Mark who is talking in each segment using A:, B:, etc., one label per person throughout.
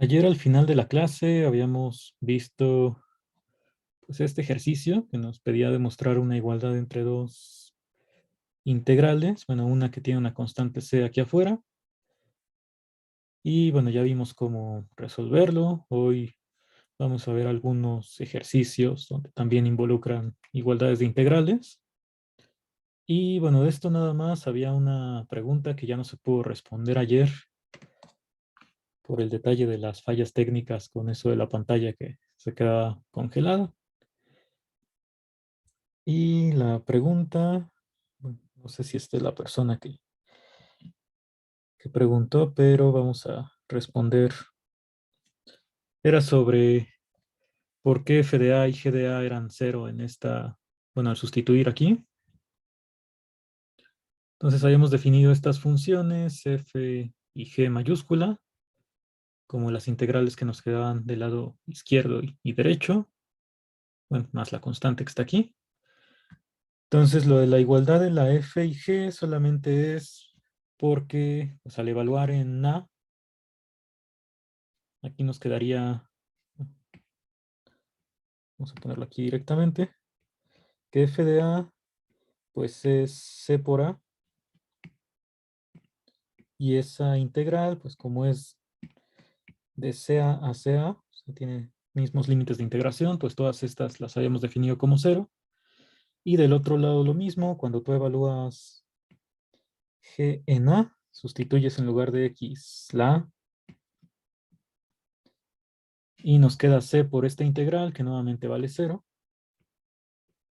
A: Ayer al final de la clase habíamos visto pues, este ejercicio que nos pedía demostrar una igualdad entre dos integrales, bueno, una que tiene una constante c aquí afuera, y bueno, ya vimos cómo resolverlo. Hoy vamos a ver algunos ejercicios donde también involucran igualdades de integrales. Y bueno, de esto nada más había una pregunta que ya no se pudo responder ayer por el detalle de las fallas técnicas con eso de la pantalla que se queda congelada. Y la pregunta, bueno, no sé si esta es la persona que preguntó, pero vamos a responder. Era sobre por qué FDA y GDA eran cero en esta, bueno, al sustituir aquí. Entonces habíamos definido estas funciones, f y g mayúscula, como las integrales que nos quedaban del lado izquierdo y derecho, bueno, más la constante que está aquí. Entonces lo de la igualdad de la f y g solamente es porque, pues, al evaluar en a, aquí nos quedaría, vamos a ponerlo aquí directamente, que f de a pues es c por a, y esa integral pues como es de ca a ca, o sea, tiene mismos límites de integración, pues todas estas las habíamos definido como cero. Y del otro lado lo mismo, cuando tú evalúas g en a, sustituyes en lugar de x la a, y nos queda c por esta integral, que nuevamente vale cero,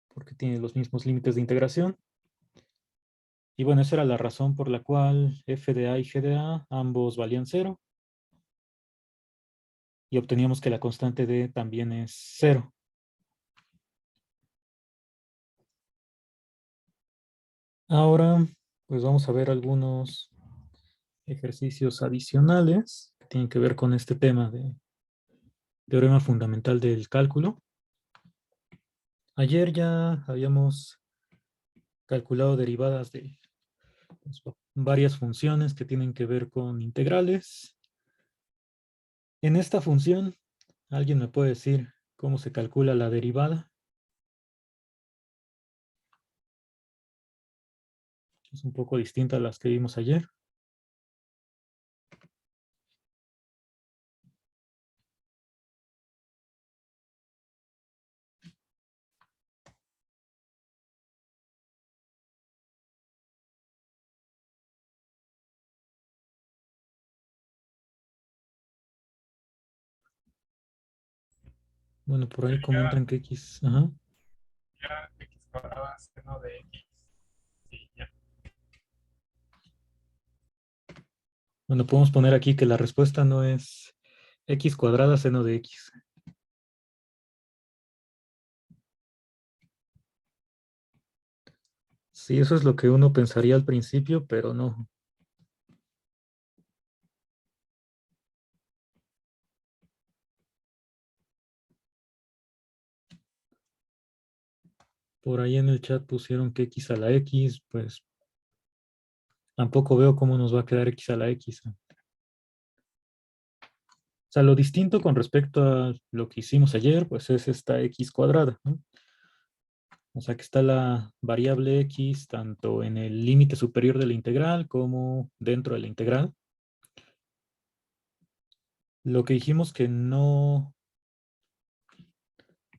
A: porque tiene los mismos límites de integración. Y bueno, esa era la razón por la cual f de a y g de a ambos valían cero. Y obteníamos que la constante d también es cero. Ahora, pues vamos a ver algunos ejercicios adicionales que tienen que ver con este tema de teorema fundamental del cálculo. Ayer ya habíamos calculado derivadas de, pues, varias funciones que tienen que ver con integrales. En esta función, ¿alguien me puede decir cómo se calcula la derivada? Es un poco distinta a las que vimos ayer. Bueno, por ahí
B: Sería
A: comentan que x, ajá.
B: ya x cuadrada seno de x. Sí, ya.
A: Bueno, podemos poner aquí que la respuesta no es x cuadrada seno de x. Sí, eso es lo que uno pensaría al principio, pero no. Por ahí en el chat pusieron que x a la x, pues tampoco veo cómo nos va a quedar x a la x. O sea, lo distinto con respecto a lo que hicimos ayer, pues es esta x cuadrada, ¿no? O sea, que está la variable x tanto en el límite superior de la integral como dentro de la integral. Lo que dijimos que no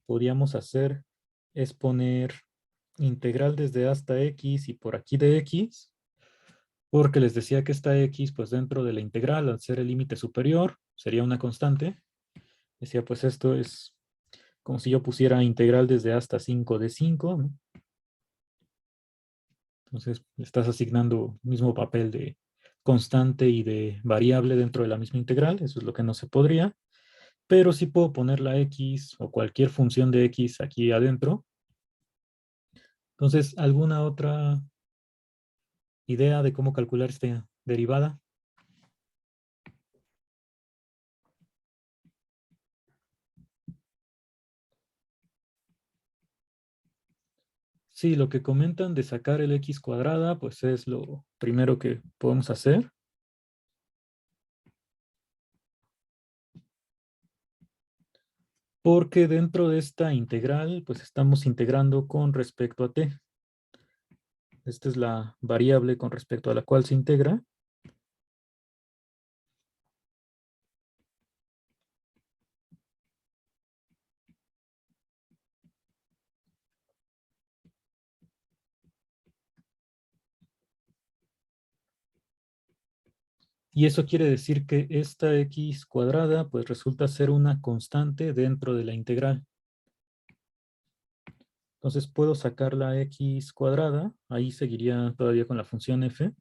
A: podíamos hacer es poner integral desde hasta x y por aquí de x, porque les decía que esta x, pues dentro de la integral, al ser el límite superior, sería una constante. Decía, pues esto es como si yo pusiera integral desde hasta 5 de 5, ¿no? Entonces, le estás asignando el mismo papel de constante y de variable dentro de la misma integral. Eso es lo que no se podría. Pero sí puedo poner la x o cualquier función de x aquí adentro. Entonces, ¿alguna otra idea de cómo calcular esta derivada? Sí, lo que comentan de sacar el x cuadrada, pues es lo primero que podemos hacer. porque dentro de esta integral, pues estamos integrando con respecto a t. Esta es la variable con respecto a la cual se integra. Y eso quiere decir que esta x cuadrada pues resulta ser una constante dentro de la integral. Entonces puedo sacar la x cuadrada, ahí seguiría todavía con la función f.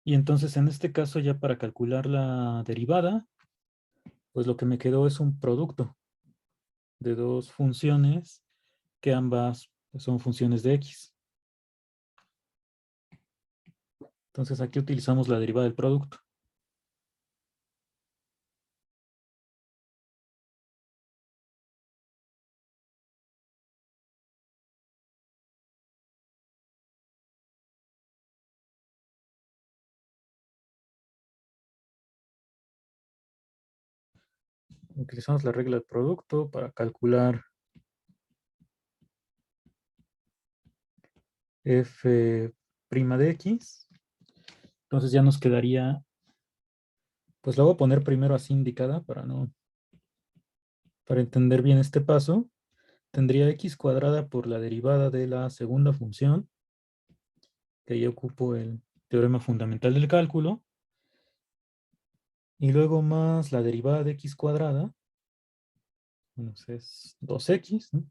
A: Y entonces en este caso ya para calcular la derivada, pues lo que me quedó es un producto de dos funciones que ambas pues, son funciones de x. Entonces aquí utilizamos la derivada del producto. Utilizamos la regla del producto para calcular f' de x. Entonces ya nos quedaría, pues la voy a poner primero así indicada para entender bien este paso. Tendría x cuadrada por la derivada de la segunda función, que ya ocupo el teorema fundamental del cálculo, y luego más la derivada de x cuadrada, bueno, pues es 2x, ¿no?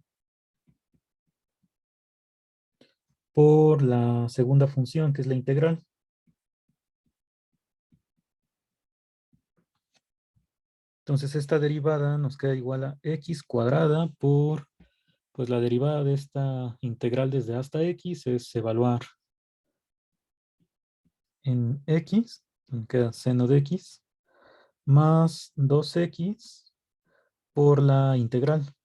A: Por la segunda función, que es la integral. Entonces esta derivada nos queda igual a x cuadrada por, pues la derivada de esta integral desde hasta x es evaluar en x, me queda seno de x, más 2x por la integral.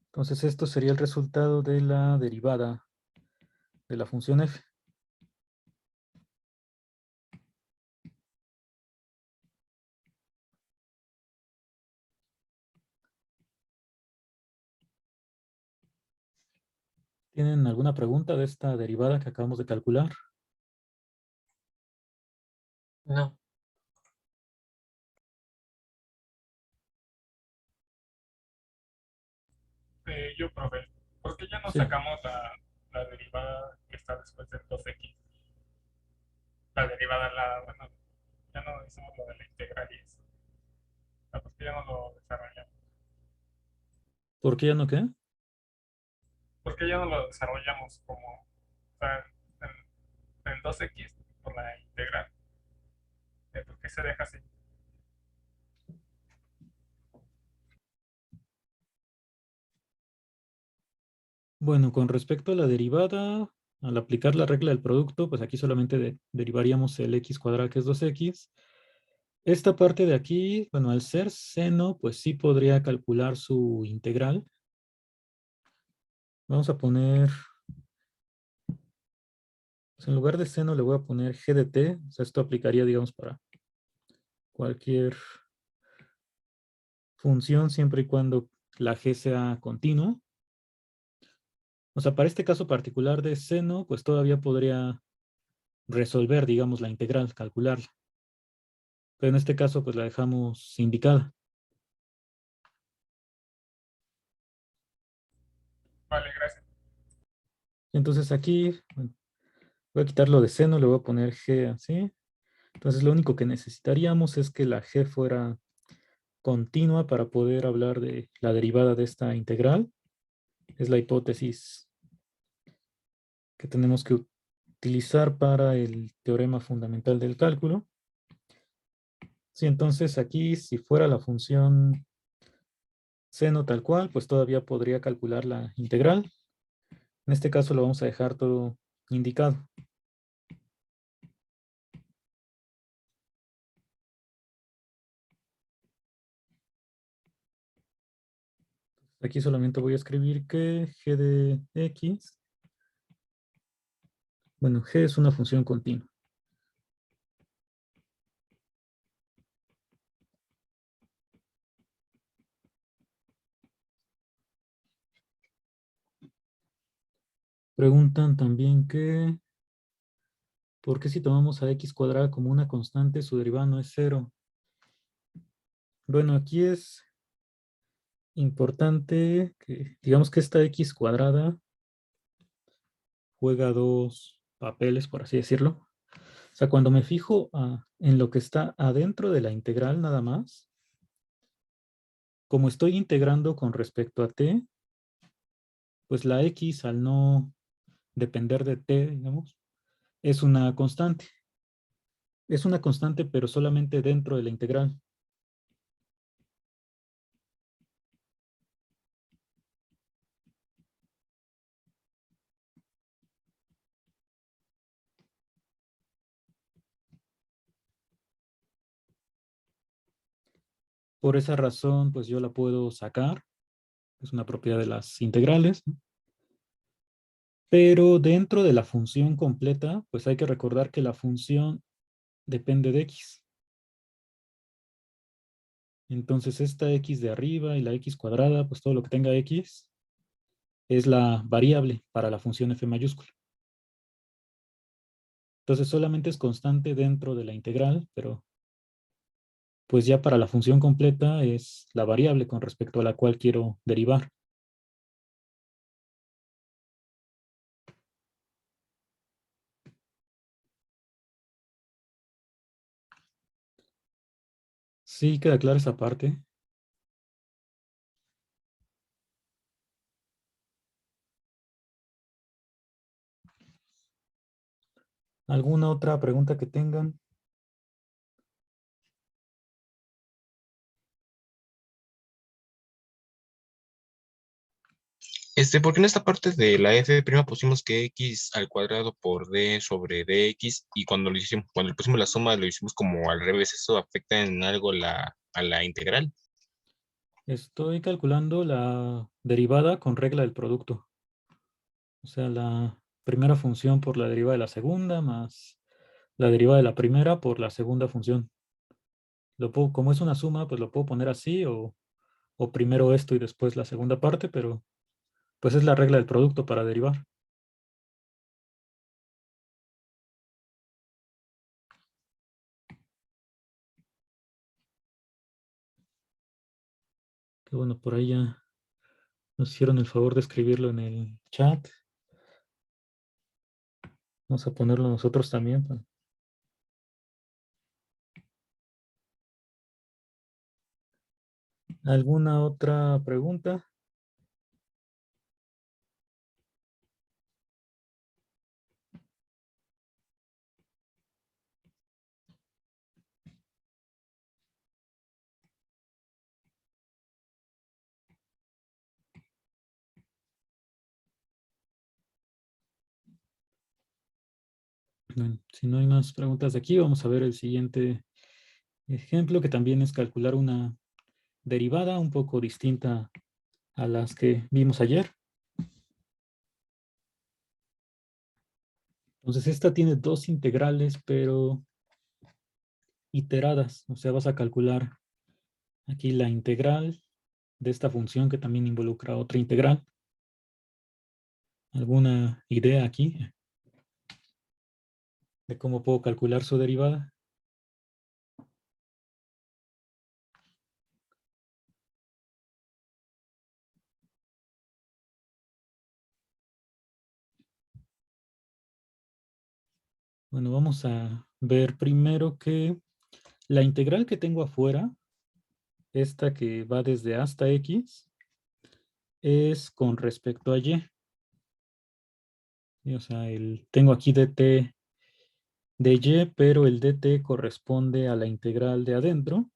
A: Entonces esto sería el resultado de la derivada de la función f. ¿Tienen alguna pregunta de esta derivada que acabamos de calcular?
B: No. Yo, profe, ¿por qué ya no
A: Sí.
B: sacamos la derivada que está después del 2x? La derivada, bueno, ya no hicimos lo de la integral y eso. ¿Por qué ya no lo desarrollamos?
A: ¿Por qué ya no qué?
B: ¿Por qué ya no lo desarrollamos como, o sea, en 2x por la integral? ¿Por qué se deja así?
A: Bueno, con respecto a la derivada, al aplicar la regla del producto, pues aquí solamente derivaríamos el x cuadrado, que es 2x. Esta parte de aquí, bueno, al ser seno, pues sí podría calcular su integral. Vamos a poner, pues en lugar de seno le voy a poner g de t. O sea, esto aplicaría, digamos, para cualquier función, siempre y cuando la g sea continua. O sea, para este caso particular de seno, pues todavía podría resolver, digamos, la integral, calcularla. Pero en este caso, pues la dejamos indicada.
B: Vale, gracias.
A: Entonces aquí, bueno, voy a quitar lo de seno, le voy a poner g así. Entonces lo único que necesitaríamos es que la g fuera continua para poder hablar de la derivada de esta integral. Es la hipótesis que tenemos que utilizar para el teorema fundamental del cálculo. Sí, entonces aquí si fuera la función seno tal cual, pues todavía podría calcular la integral. En este caso lo vamos a dejar todo indicado. Aquí solamente voy a escribir que g de x, bueno, g es una función continua. Preguntan también que, ¿por qué si tomamos a x cuadrada como una constante, su derivada no es cero? Bueno, aquí es importante que, digamos que esta x cuadrada juega dos papeles, por así decirlo. O sea, cuando me fijo en lo que está adentro de la integral nada más, como estoy integrando con respecto a t, pues la x al no depender de t, digamos, es una constante. Es una constante, pero solamente dentro de la integral. Por esa razón, pues yo la puedo sacar. Es una propiedad de las integrales, ¿no? Pero dentro de la función completa, pues hay que recordar que la función depende de x. Entonces esta x de arriba y la x cuadrada, pues todo lo que tenga x es la variable para la función f mayúscula. Entonces solamente es constante dentro de la integral, pero pues ya para la función completa es la variable con respecto a la cual quiero derivar. Sí, queda clara esa parte. ¿Alguna otra pregunta que tengan?
C: ¿Por qué en esta parte de la f' pusimos que x al cuadrado por d sobre dx y cuando le pusimos la suma lo hicimos como al revés? ¿Eso afecta en algo a la integral?
A: Estoy calculando la derivada con regla del producto. O sea, la primera función por la derivada de la segunda más la derivada de la primera por la segunda función. Como es una suma, pues lo puedo poner así o primero esto y después la segunda parte, pero pues es la regla del producto para derivar. Que bueno, por ahí ya nos hicieron el favor de escribirlo en el chat. Vamos a ponerlo nosotros también. ¿Alguna otra pregunta? Bueno, si no hay más preguntas de aquí, vamos a ver el siguiente ejemplo, que también es calcular una derivada un poco distinta a las que vimos ayer. Entonces, esta tiene dos integrales, pero iteradas. O sea, vas a calcular aquí la integral de esta función que también involucra otra integral. ¿Alguna idea aquí de cómo puedo calcular su derivada? Bueno, vamos a ver primero que la integral que tengo afuera, esta que va desde hasta x, es con respecto a y. O sea, tengo aquí dt de y, pero el dt corresponde a la integral de adentro.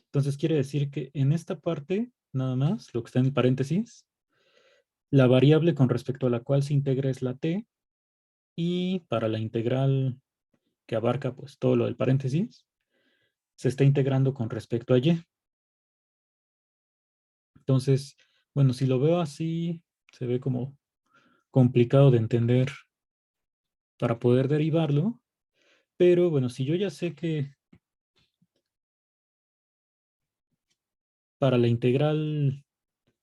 A: Entonces quiere decir que en esta parte, nada más, lo que está en el paréntesis, la variable con respecto a la cual se integra es la t, y para la integral que abarca pues todo lo del paréntesis, se está integrando con respecto a y. Entonces, bueno, si lo veo así, se ve como complicado de entender para poder derivarlo, pero bueno, si yo ya sé que para la integral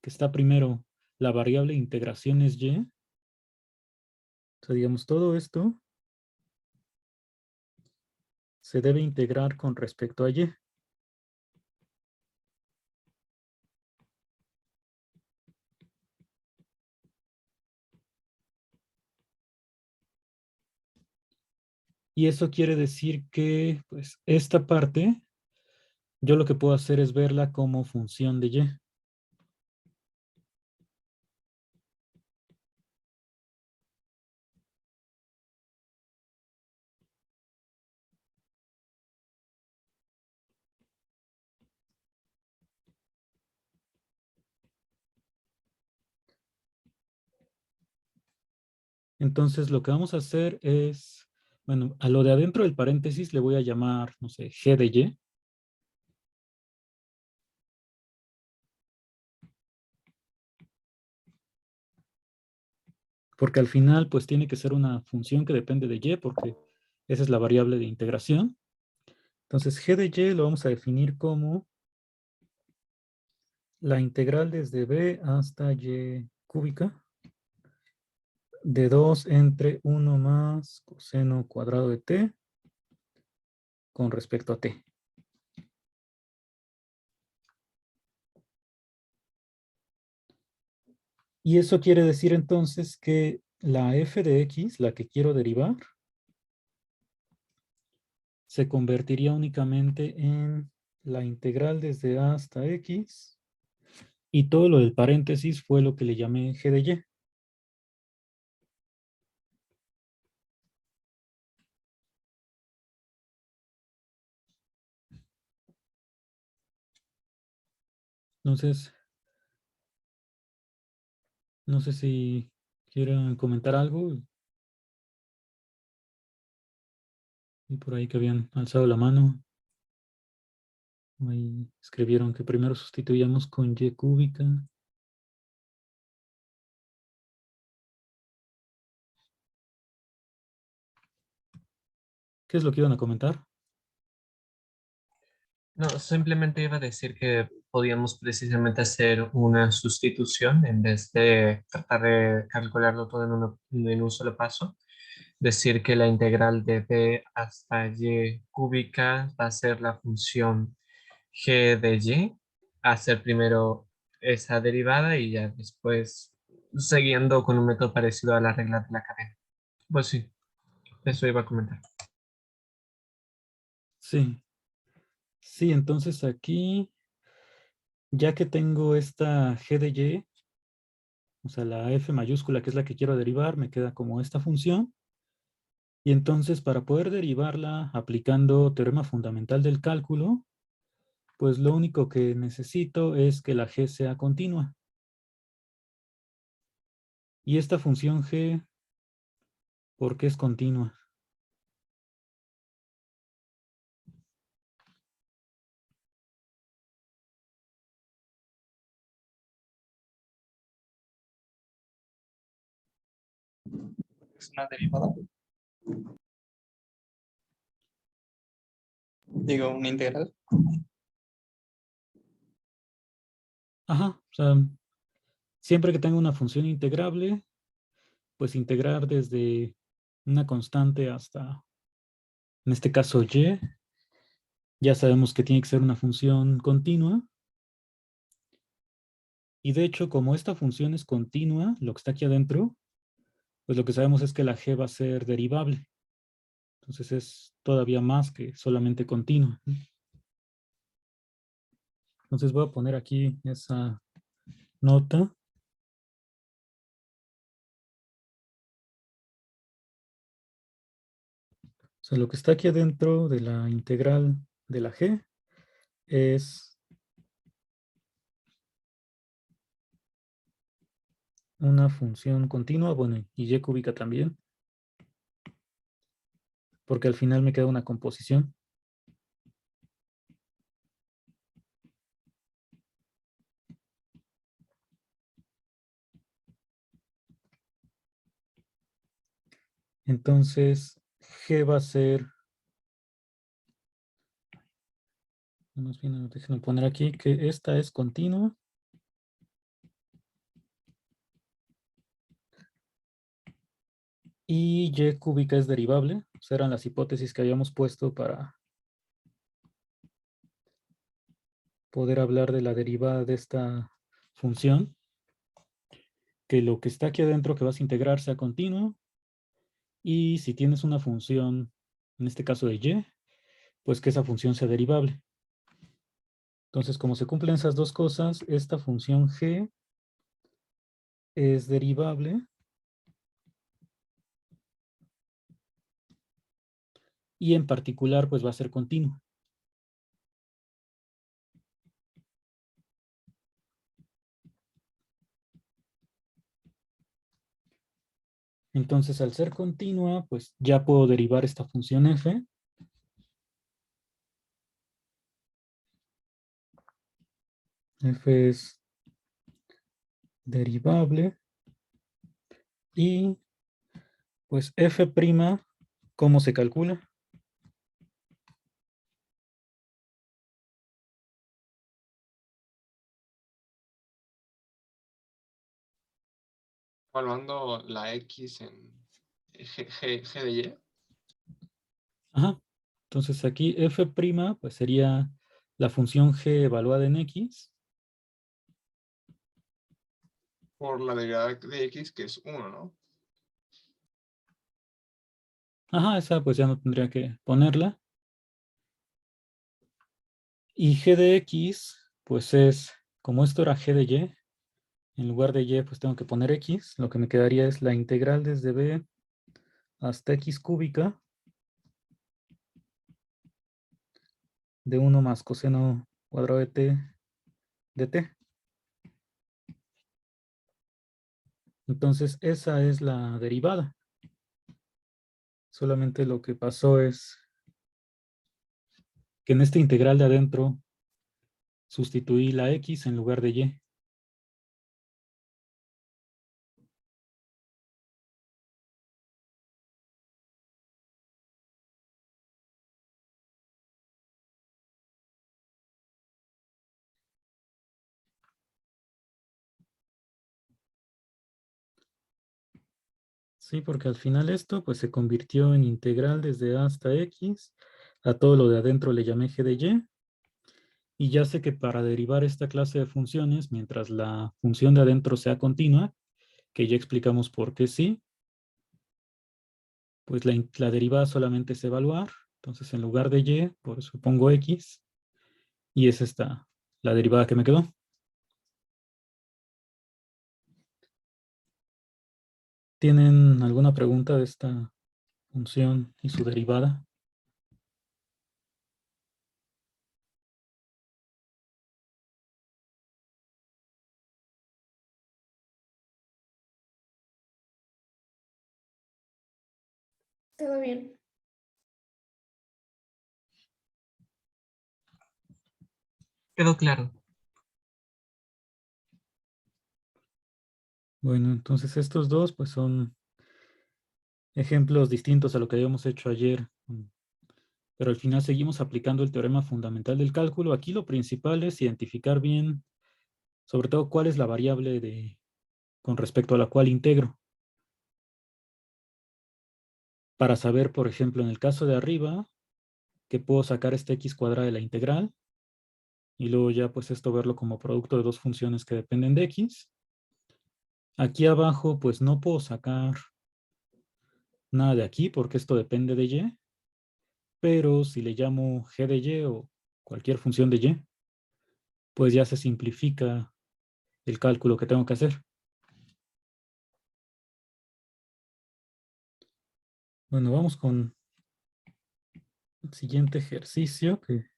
A: que está primero, la variable de integración es y, o sea, digamos, todo esto se debe integrar con respecto a y. Y eso quiere decir que, pues, esta parte, yo lo que puedo hacer es verla como función de y. Entonces, lo que vamos a hacer es, bueno, a lo de adentro del paréntesis le voy a llamar, no sé, g de y. Porque al final, pues, tiene que ser una función que depende de y, porque esa es la variable de integración. Entonces, g de y lo vamos a definir como la integral desde b hasta y cúbica de 2 entre 1 más coseno cuadrado de t con respecto a t. Y eso quiere decir entonces que la f de x, la que quiero derivar, se convertiría únicamente en la integral desde a hasta x, y todo lo del paréntesis fue lo que le llamé g de y. Entonces, no sé si quieran comentar algo, y por ahí que habían alzado la mano. Ahí escribieron que primero sustituíamos con y cúbica. ¿Qué es lo que iban a comentar?
D: No, simplemente iba a decir que podíamos precisamente hacer una sustitución en vez de tratar de calcularlo todo en un solo paso. Decir que la integral de b hasta y cúbica va a ser la función g de y, hacer primero esa derivada y ya después siguiendo con un método parecido a la regla de la cadena. Pues sí, eso iba a comentar.
A: Sí, sí, entonces aquí, ya que tengo esta g de y, o sea, la f mayúscula, que es la que quiero derivar, me queda como esta función. Y entonces, para poder derivarla aplicando teorema fundamental del cálculo, pues lo único que necesito es que la g sea continua. Y esta función g, ¿por qué es continua?
E: Es una derivada, digo, una integral.
A: Ajá, o sea, siempre que tenga una función integrable, pues integrar desde una constante hasta, en este caso, y, ya sabemos que tiene que ser una función continua. Y de hecho, como esta función es continua, lo que está aquí adentro, pues lo que sabemos es que la g va a ser derivable. Entonces es todavía más que solamente continua. Entonces voy a poner aquí esa nota. O sea, lo que está aquí adentro de la integral de la g es una función continua, bueno, y y cúbica también, porque al final me queda una composición. Entonces, G va a ser, más bien déjenme poner aquí que esta es continua. Y Y cúbica es derivable. Esas eran las hipótesis que habíamos puesto para poder hablar de la derivada de esta función. Que lo que está aquí adentro que vas a integrar sea continuo. Y si tienes una función, en este caso de Y, pues que esa función sea derivable. Entonces, como se cumplen esas dos cosas, esta función G es derivable y en particular pues va a ser continua. Entonces, al ser continua, pues ya puedo derivar esta función f. F es derivable y pues f', ¿cómo se calcula?
F: Evaluando la X en G de Y.
A: Ajá. Entonces aquí f' pues sería la función g evaluada en x.
F: Por la derivada de X, que es 1, ¿no?
A: Ajá, esa pues ya no tendría que ponerla. Y g de x, pues es, como esto era g de y, en lugar de y pues tengo que poner x. Lo que me quedaría es la integral desde b hasta x cúbica de 1 más coseno cuadrado de t de t. Entonces esa es la derivada. Solamente lo que pasó es que en esta integral de adentro sustituí la x en lugar de y. Sí, porque al final esto pues se convirtió en integral desde a hasta x. A todo lo de adentro le llamé g de y. Y ya sé que para derivar esta clase de funciones, mientras la función de adentro sea continua, que ya explicamos por qué sí, pues la derivada solamente es evaluar. Entonces en lugar de y, por eso pongo x. Y es esta la derivada que me quedó. ¿Tienen alguna pregunta de esta función y su derivada?
G: Todo bien.
D: Quedó claro.
A: Bueno, entonces estos dos pues son ejemplos distintos a lo que habíamos hecho ayer, pero al final seguimos aplicando el teorema fundamental del cálculo. Aquí lo principal es identificar bien, sobre todo, cuál es la variable con respecto a la cual integro. Para saber, por ejemplo, en el caso de arriba, que puedo sacar este x cuadrada de la integral, y luego ya pues esto verlo como producto de dos funciones que dependen de x. Aquí abajo pues no puedo sacar nada de aquí porque esto depende de y, pero si le llamo g de y o cualquier función de y, pues ya se simplifica el cálculo que tengo que hacer. Bueno, vamos con el siguiente ejercicio que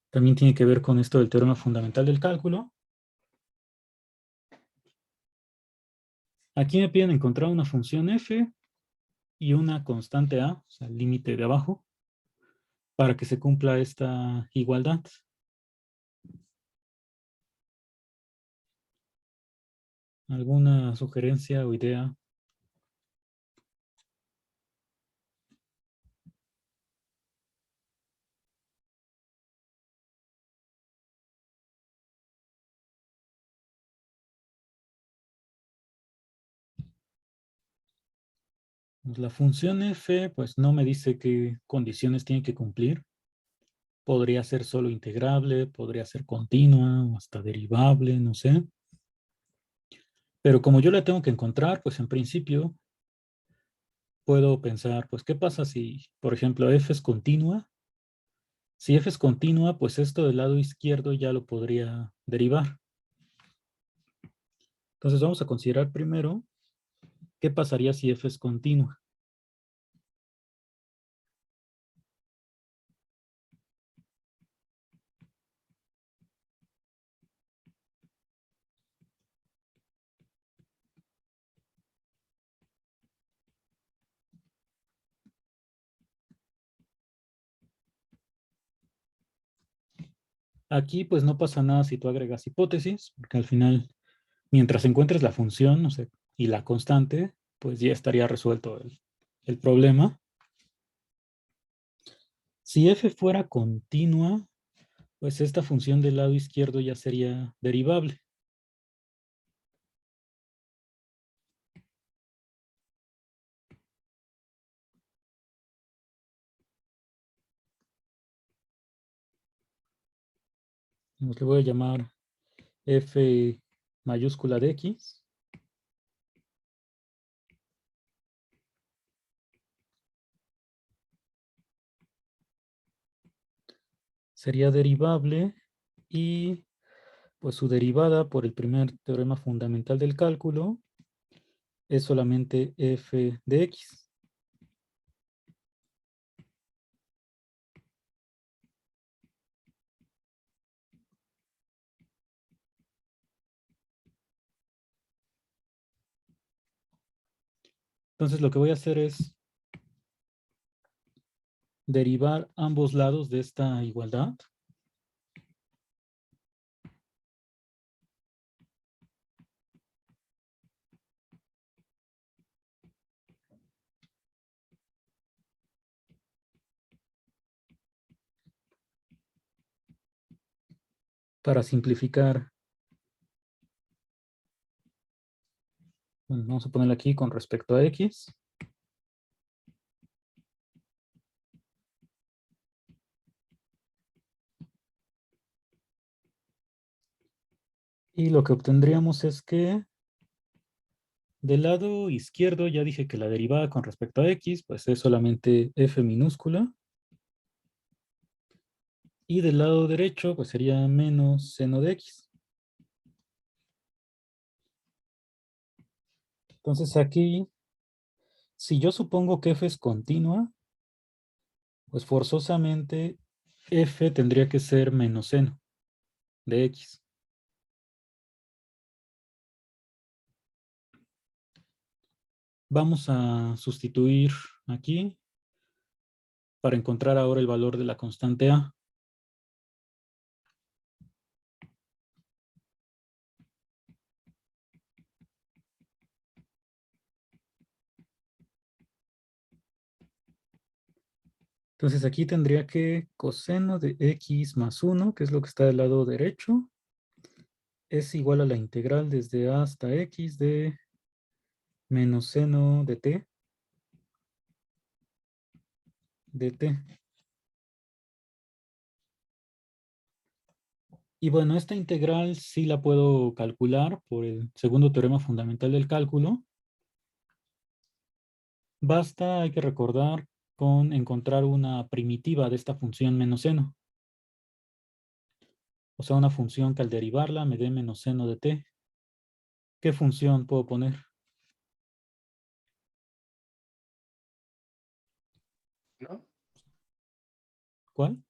A: también tiene que ver con esto del teorema fundamental del cálculo. Aquí me piden encontrar una función f y una constante a, o sea, el límite de abajo, para que se cumpla esta igualdad. ¿Alguna sugerencia o idea? Pues la función f, pues no me dice qué condiciones tiene que cumplir. Podría ser solo integrable, podría ser continua o hasta derivable, no sé. Pero como yo la tengo que encontrar, pues en principio puedo pensar, pues ¿qué pasa si, por ejemplo, f es continua? Si f es continua, pues esto del lado izquierdo ya lo podría derivar. Entonces vamos a considerar primero qué pasaría si f es continua. Aquí pues no pasa nada si tú agregas hipótesis, porque al final, mientras encuentres la función, o sea, y la constante, pues ya estaría resuelto el problema. Si f fuera continua, pues esta función del lado izquierdo ya sería derivable. Le voy a llamar f mayúscula de x. Sería derivable y pues su derivada por el primer teorema fundamental del cálculo es solamente f de x. Entonces lo que voy a hacer es derivar ambos lados de esta igualdad. Para simplificar, bueno, vamos a ponerlo aquí con respecto a x. Y lo que obtendríamos es que del lado izquierdo ya dije que la derivada con respecto a x pues es solamente f minúscula. Y del lado derecho pues sería menos seno de x. Entonces aquí, si yo supongo que f es continua, pues forzosamente f tendría que ser menos seno de x. Vamos a sustituir aquí para encontrar ahora el valor de la constante a. Entonces aquí tendría que coseno de x más 1, que es lo que está del lado derecho, es igual a la integral desde a hasta x de menos seno de t dt. Y bueno, esta integral sí la puedo calcular por el segundo teorema fundamental del cálculo. Basta, hay que recordar, con encontrar una primitiva de esta función menos seno. O sea, una función que al derivarla me dé menos seno de t. ¿Qué función puedo poner?
F: ¿No?
A: ¿Cuál?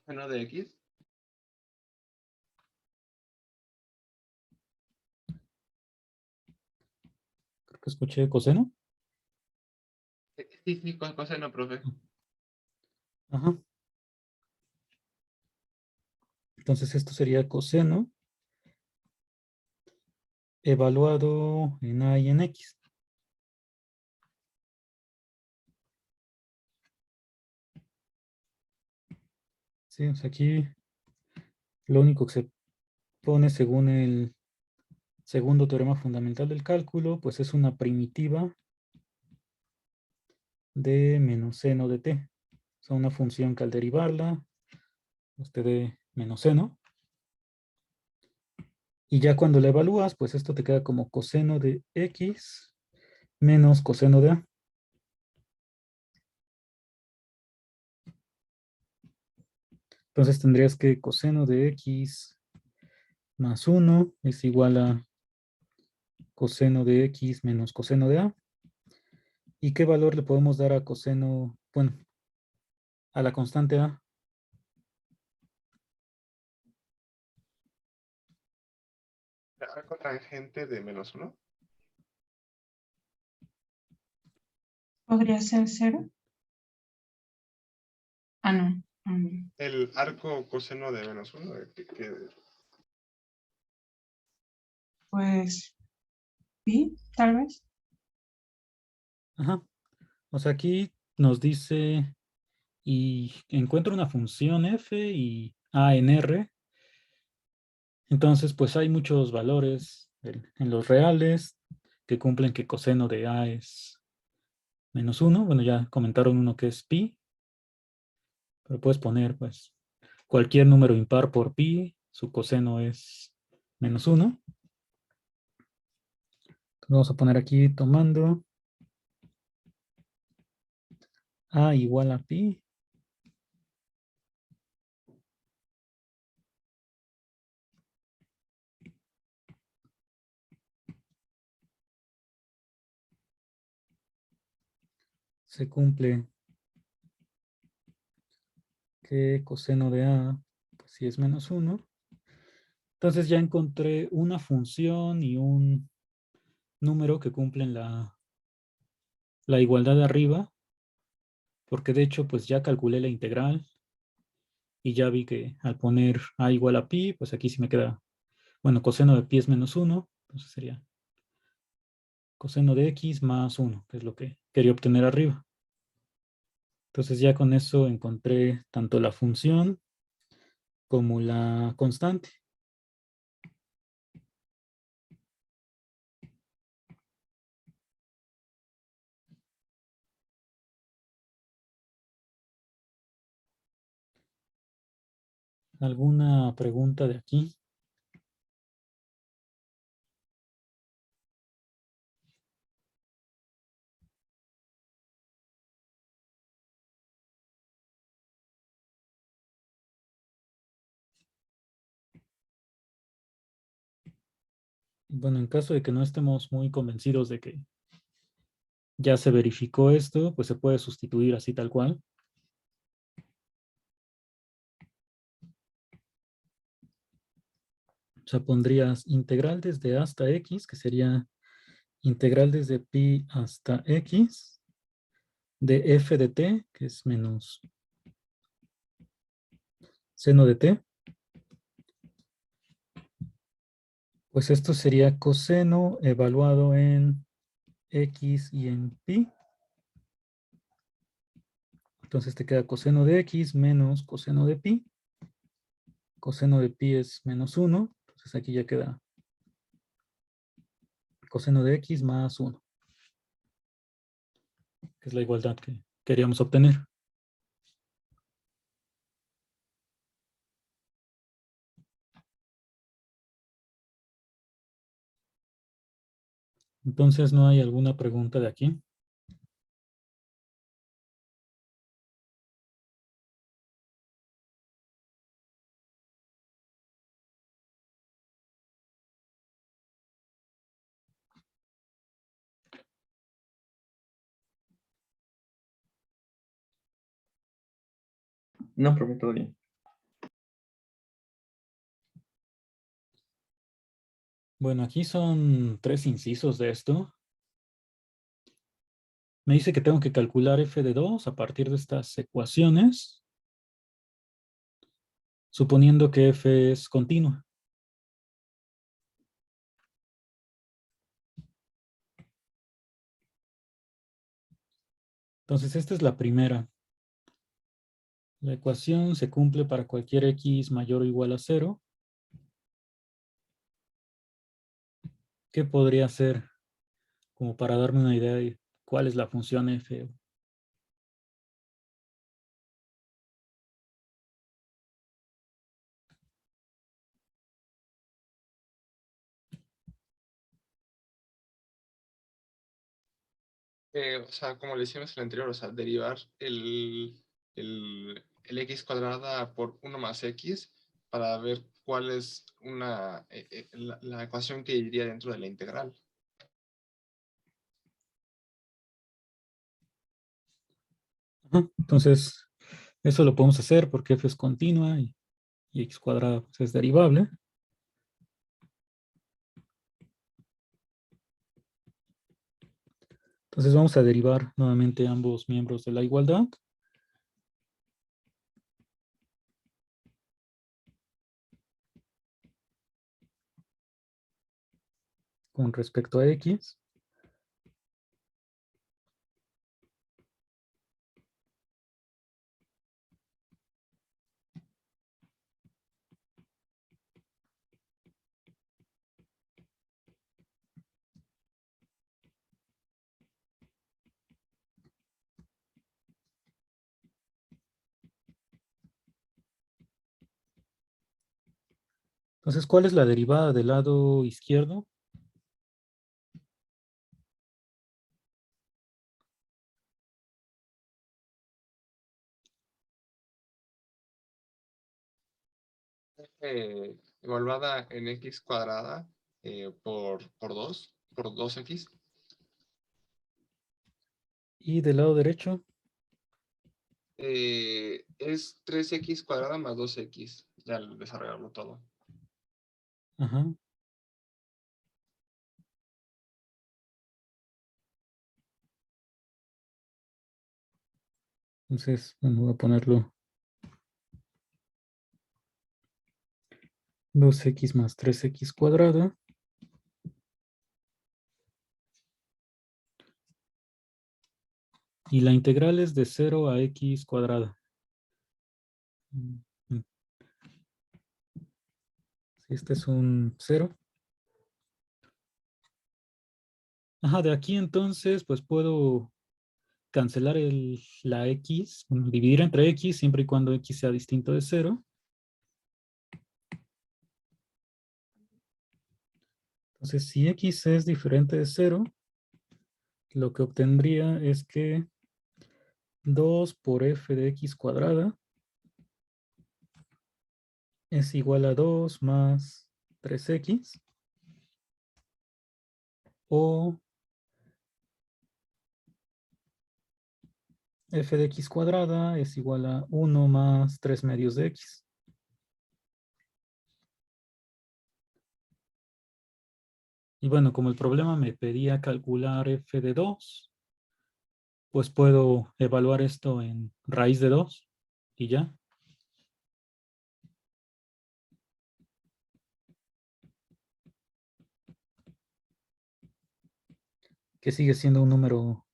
F: Seno de X.
A: Creo que escuché coseno.
F: Sí, sí, coseno, profe.
A: Ajá. Entonces esto sería coseno evaluado en a y en x. Sí, o sea, aquí lo único que se pone según el segundo teorema fundamental del cálculo, pues es una primitiva de menos seno de t. O sea, una función que al derivarla, usted dé menos seno. Y ya cuando la evalúas, pues esto te queda como coseno de x menos coseno de a. Entonces tendrías que coseno de x más 1 es igual a coseno de x menos coseno de a. ¿Y qué valor le podemos dar a coseno, bueno, a la constante a?
F: El arco tangente de -1.
H: ¿Podría ser 0? Ah, no. Mm,
F: El arco coseno de -1.
H: Pues, pi, tal vez.
A: Ajá. O sea, aquí nos dice, y encuentro una función f y a en r. Entonces, pues hay muchos valores en los reales que cumplen que coseno de a es -1. Bueno, ya comentaron uno que es pi, pero puedes poner, pues, cualquier número impar por pi, su coseno es -1. Vamos a poner aquí tomando a igual a pi. Se cumple que coseno de a, pues si es -1. Entonces ya encontré una función y un número que cumplen la igualdad de arriba, porque de hecho pues ya calculé la integral y ya vi que al poner a igual a pi, pues aquí sí me queda, bueno, coseno de pi es -1, entonces sería coseno de x más 1, que es lo que quería obtener arriba. Entonces ya con eso encontré tanto la función como la constante. ¿Alguna pregunta de aquí? Bueno, en caso de que no estemos muy convencidos de que ya se verificó esto, pues se puede sustituir así tal cual. O sea, pondrías integral desde hasta x, que sería integral desde pi hasta x, de f de t, que es menos seno de t. Pues esto sería coseno evaluado en x y en pi. Entonces te queda coseno de x menos coseno de pi. Coseno de pi es -1. Entonces aquí ya queda coseno de x más 1, que es la igualdad que queríamos obtener. Entonces, ¿no hay alguna pregunta de aquí?
E: No, profe, todo bien.
A: Bueno, aquí son 3 incisos de esto. Me dice que tengo que calcular f de 2 a partir de estas ecuaciones, suponiendo que f es continua. Entonces, esta es la primera. La ecuación se cumple para cualquier x mayor o igual a 0. ¿Qué podría ser como para darme una idea de cuál es la función f?
F: O sea, como le hicimos en el anterior, o sea, derivar el x cuadrada por 1 más x para ver cuál es la ecuación que iría dentro de la integral.
A: Ajá, entonces, eso lo podemos hacer porque f es continua y x cuadrada pues, es derivable. Entonces vamos a derivar nuevamente ambos miembros de la igualdad. Con respecto a x. Entonces, ¿cuál es la derivada del lado izquierdo?
F: Evaluada en x cuadrada por 2, por 2x.
A: Y del lado derecho,
F: Es 3x cuadrada más 2x. Ya al desarrollarlo todo.
A: ajá. Entonces, bueno, voy a ponerlo 2x más 3x cuadrada. Y la integral es de 0 a x cuadrada. Si este es un 0. Ajá, de aquí entonces, pues puedo cancelar la x, bueno, dividir entre x siempre y cuando x sea distinto de 0. Entonces, si x es diferente de 0, lo que obtendría es que 2 por f de x cuadrada es igual a 2 más 3x, o f de x cuadrada es igual a 1 más 3 medios de x. Y bueno, como el problema me pedía calcular f de 2, pues puedo evaluar esto en raíz de 2 y ya. Que sigue siendo un número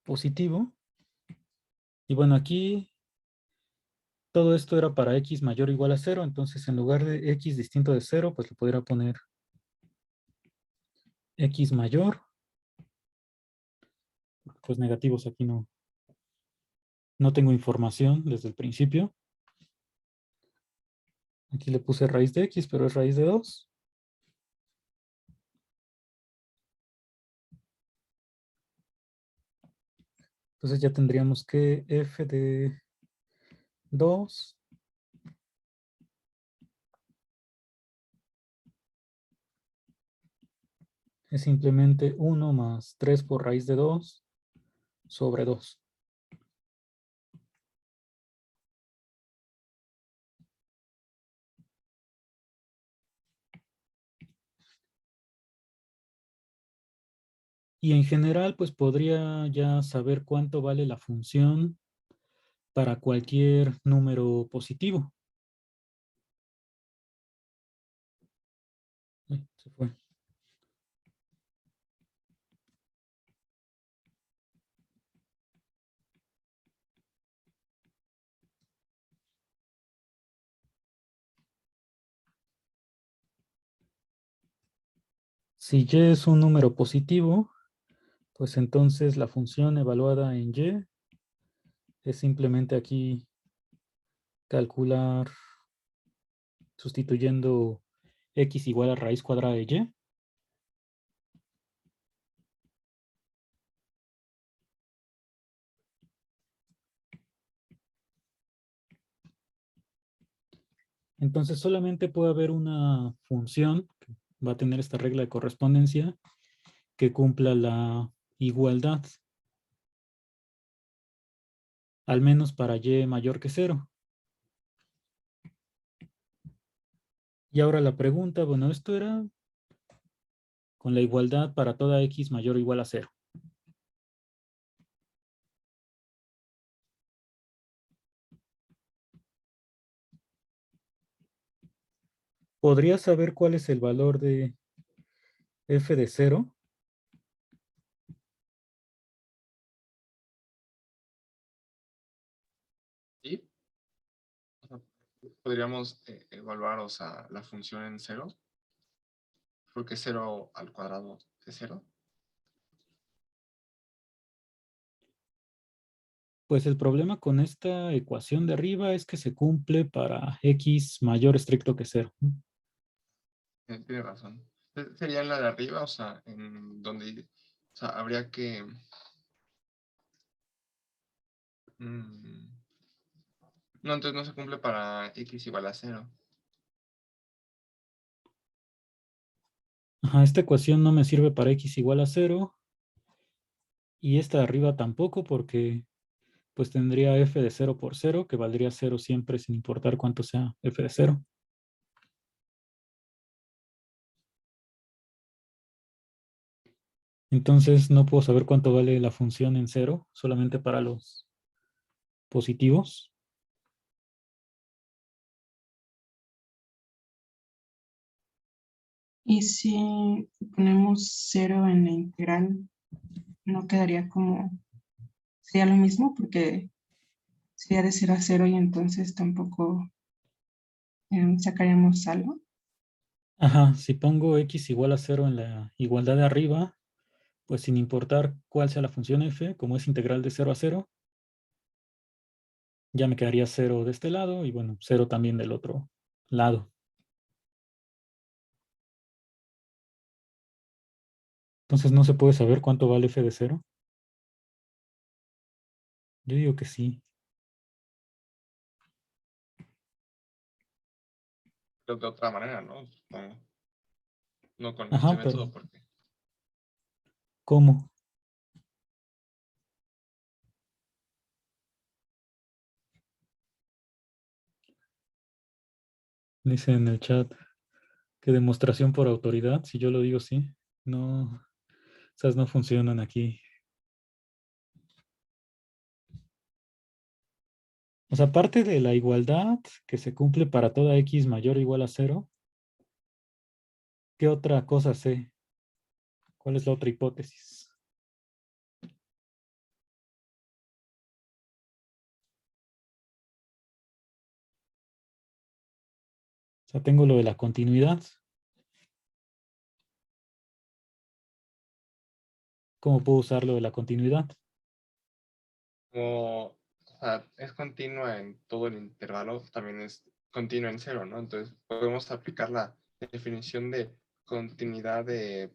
A: positivo. Y bueno, aquí todo esto era para x mayor o igual a 0, entonces en lugar de x distinto de 0, pues le podría poner x mayor. Pues negativos aquí no tengo información desde el principio. Aquí le puse raíz de x, pero es raíz de 2. Entonces ya tendríamos que f de 2 es simplemente 1 más 3 por raíz de 2 sobre 2. Y en general, pues podría ya saber cuánto vale la función para cualquier número positivo. Ay, se fue. Si y es un número positivo, pues entonces la función evaluada en y es simplemente aquí calcular sustituyendo x igual a raíz cuadrada de y. Entonces solamente puede haber una función que va a tener esta regla de correspondencia que cumpla la igualdad, al menos para y mayor que 0. Y ahora la pregunta, bueno, esto era con la igualdad para toda x mayor o igual a 0. ¿Podría saber cuál es el valor de f de 0?
F: ¿Sí? O sea, podríamos evaluar, o sea, la función en 0, porque 0 al cuadrado es 0.
A: Pues el problema con esta ecuación de arriba es que se cumple para x mayor estricto que 0.
F: Tiene razón. Sería en la de arriba, o sea, en donde, o sea, habría que... no, entonces no se cumple para x igual a 0.
A: Ajá, esta ecuación no me sirve para x igual a 0. Y esta de arriba tampoco, porque pues tendría f de 0 por 0, que valdría 0 siempre sin importar cuánto sea f de 0. Entonces no puedo saber cuánto vale la función en 0, solamente para los positivos.
H: Y si ponemos 0 en la integral, no quedaría como, sería lo mismo porque sería de 0 a 0 y entonces tampoco sacaríamos algo.
A: Ajá, si pongo x igual a 0 en la igualdad de arriba, pues sin importar cuál sea la función f, como es integral de 0 a 0, ya me quedaría 0 de este lado y bueno, 0 también del otro lado. Entonces no se puede saber cuánto vale f de 0. Yo digo que sí.
F: Pero de otra manera, ¿no? Supongo. No con este
A: Ajá,
F: método,
A: pero
F: porque...
A: ¿cómo? Dice en el chat que demostración por autoridad, si yo lo digo sí. No, esas no funcionan aquí. O sea, aparte de la igualdad que se cumple para toda x mayor o igual a 0, ¿qué otra cosa sé? ¿Cuál es la otra hipótesis? O sea, tengo lo de la continuidad. ¿Cómo puedo usar lo de la continuidad?
F: Como, o sea, es continua en todo el intervalo, también es continua en 0, ¿no? Entonces podemos aplicar la definición de continuidad de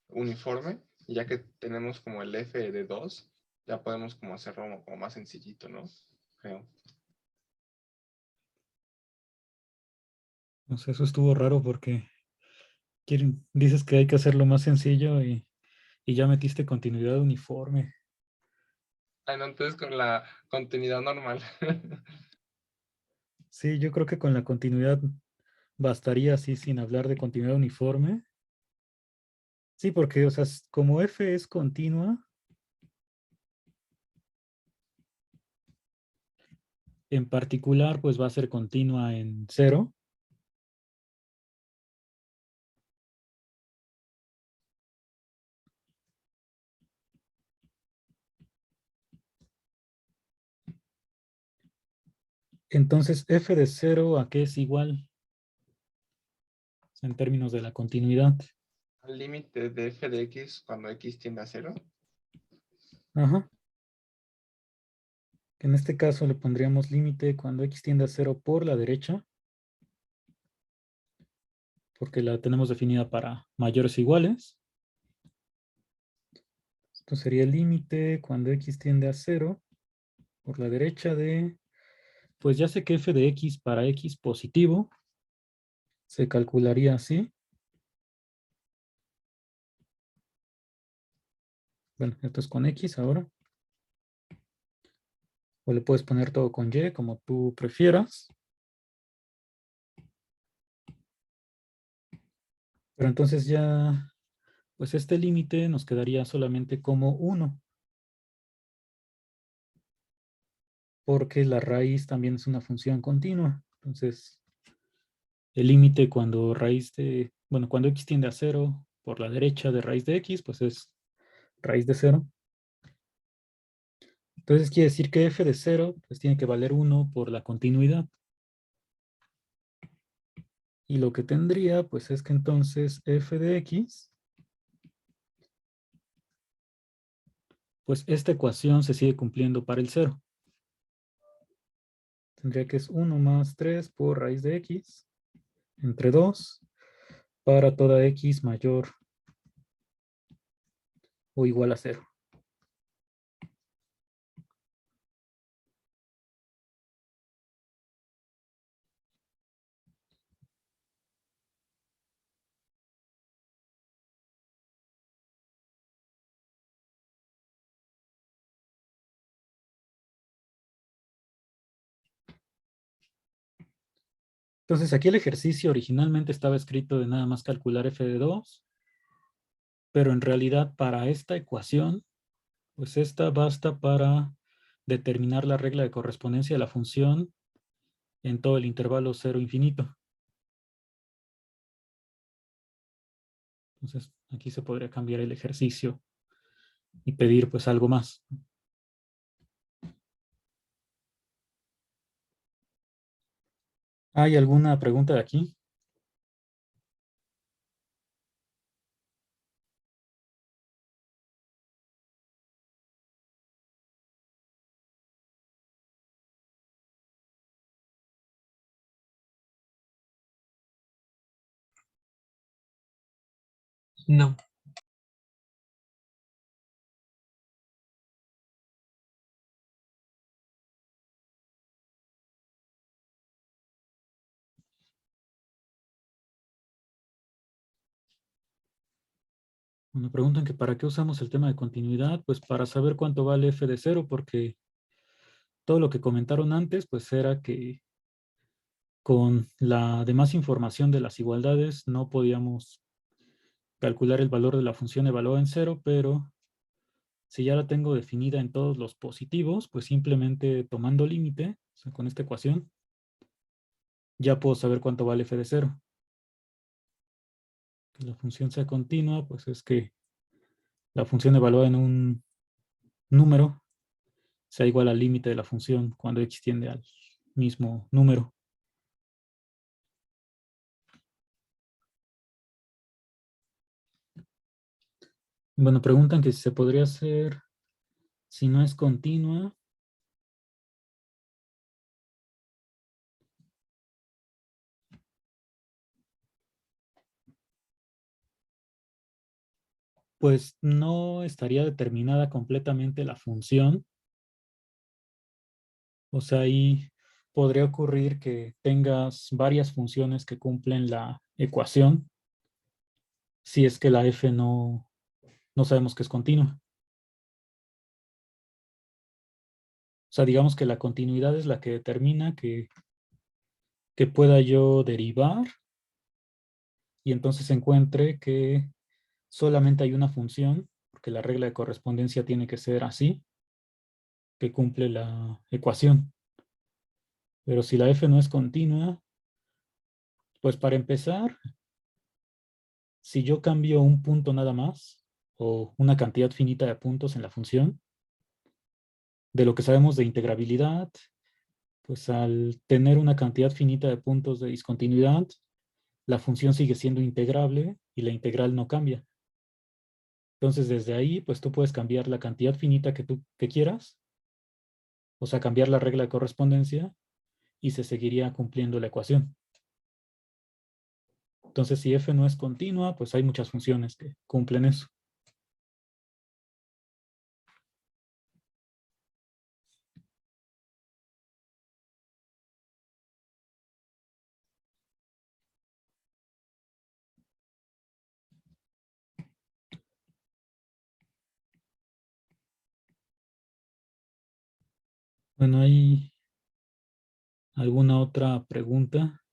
F: uniforme, y ya que tenemos como el f de 2, ya podemos como hacerlo como más sencillito, ¿no? Creo.
A: No sé, eso estuvo raro porque dices que hay que hacerlo más sencillo y ya metiste continuidad uniforme.
F: Ah, no, entonces con la continuidad normal.
A: Sí, yo creo que con la continuidad bastaría así sin hablar de continuidad uniforme. Sí, porque, o sea, como f es continua, en particular, pues va a ser continua en 0. Entonces, f de 0 ¿a qué es igual? O sea, en términos de la continuidad.
F: Al límite de f de x cuando x tiende a 0.
A: Ajá. En este caso le pondríamos límite cuando x tiende a 0 por la derecha, porque la tenemos definida para mayores o iguales. Esto sería el límite cuando x tiende a 0 por la derecha de pues ya sé que f de x para x positivo se calcularía así. Bueno, esto es con x ahora. O le puedes poner todo con y, como tú prefieras. Pero entonces ya, pues este límite nos quedaría solamente como 1. Porque la raíz también es una función continua. Entonces, el límite cuando cuando x tiende a 0 por la derecha de raíz de x, pues es raíz de 0. Entonces quiere decir que f de 0 pues tiene que valer 1 por la continuidad. Y lo que tendría pues es que entonces f de x, pues esta ecuación se sigue cumpliendo para el 0. Tendría que es 1 más 3 por raíz de x entre 2 para toda x mayor o igual a 0. Entonces aquí el ejercicio originalmente estaba escrito de nada más calcular f de 2, pero en realidad para esta ecuación, pues esta basta para determinar la regla de correspondencia de la función en todo el intervalo 0 infinito. Entonces aquí se podría cambiar el ejercicio y pedir pues algo más. ¿Hay alguna pregunta de aquí?
D: No.
A: Me preguntan que para qué usamos el tema de continuidad, pues para saber cuánto vale f de 0, porque todo lo que comentaron antes, pues era que con la demás información de las igualdades no podíamos calcular el valor de la función evaluada en 0, pero si ya la tengo definida en todos los positivos, pues simplemente tomando límite, o sea, con esta ecuación, ya puedo saber cuánto vale f de 0. Que la función sea continua, pues es que la función evaluada en un número sea igual al límite de la función cuando x tiende al mismo número. Bueno, preguntan que si se podría hacer si no es continua. Pues no estaría determinada completamente la función. O sea, ahí podría ocurrir que tengas varias funciones que cumplen la ecuación, si es que la f no sabemos que es continua. O sea, digamos que la continuidad es la que determina que pueda yo derivar y entonces encuentre que solamente hay una función, porque la regla de correspondencia tiene que ser así, que cumple la ecuación. Pero si la f no es continua, pues para empezar, si yo cambio un punto nada más, o una cantidad finita de puntos en la función, de lo que sabemos de integrabilidad, pues al tener una cantidad finita de puntos de discontinuidad, la función sigue siendo integrable y la integral no cambia. Entonces desde ahí, pues tú puedes cambiar la cantidad finita que quieras, o sea, cambiar la regla de correspondencia y se seguiría cumpliendo la ecuación. Entonces si f no es continua, pues hay muchas funciones que cumplen eso. Bueno, ¿hay alguna otra pregunta?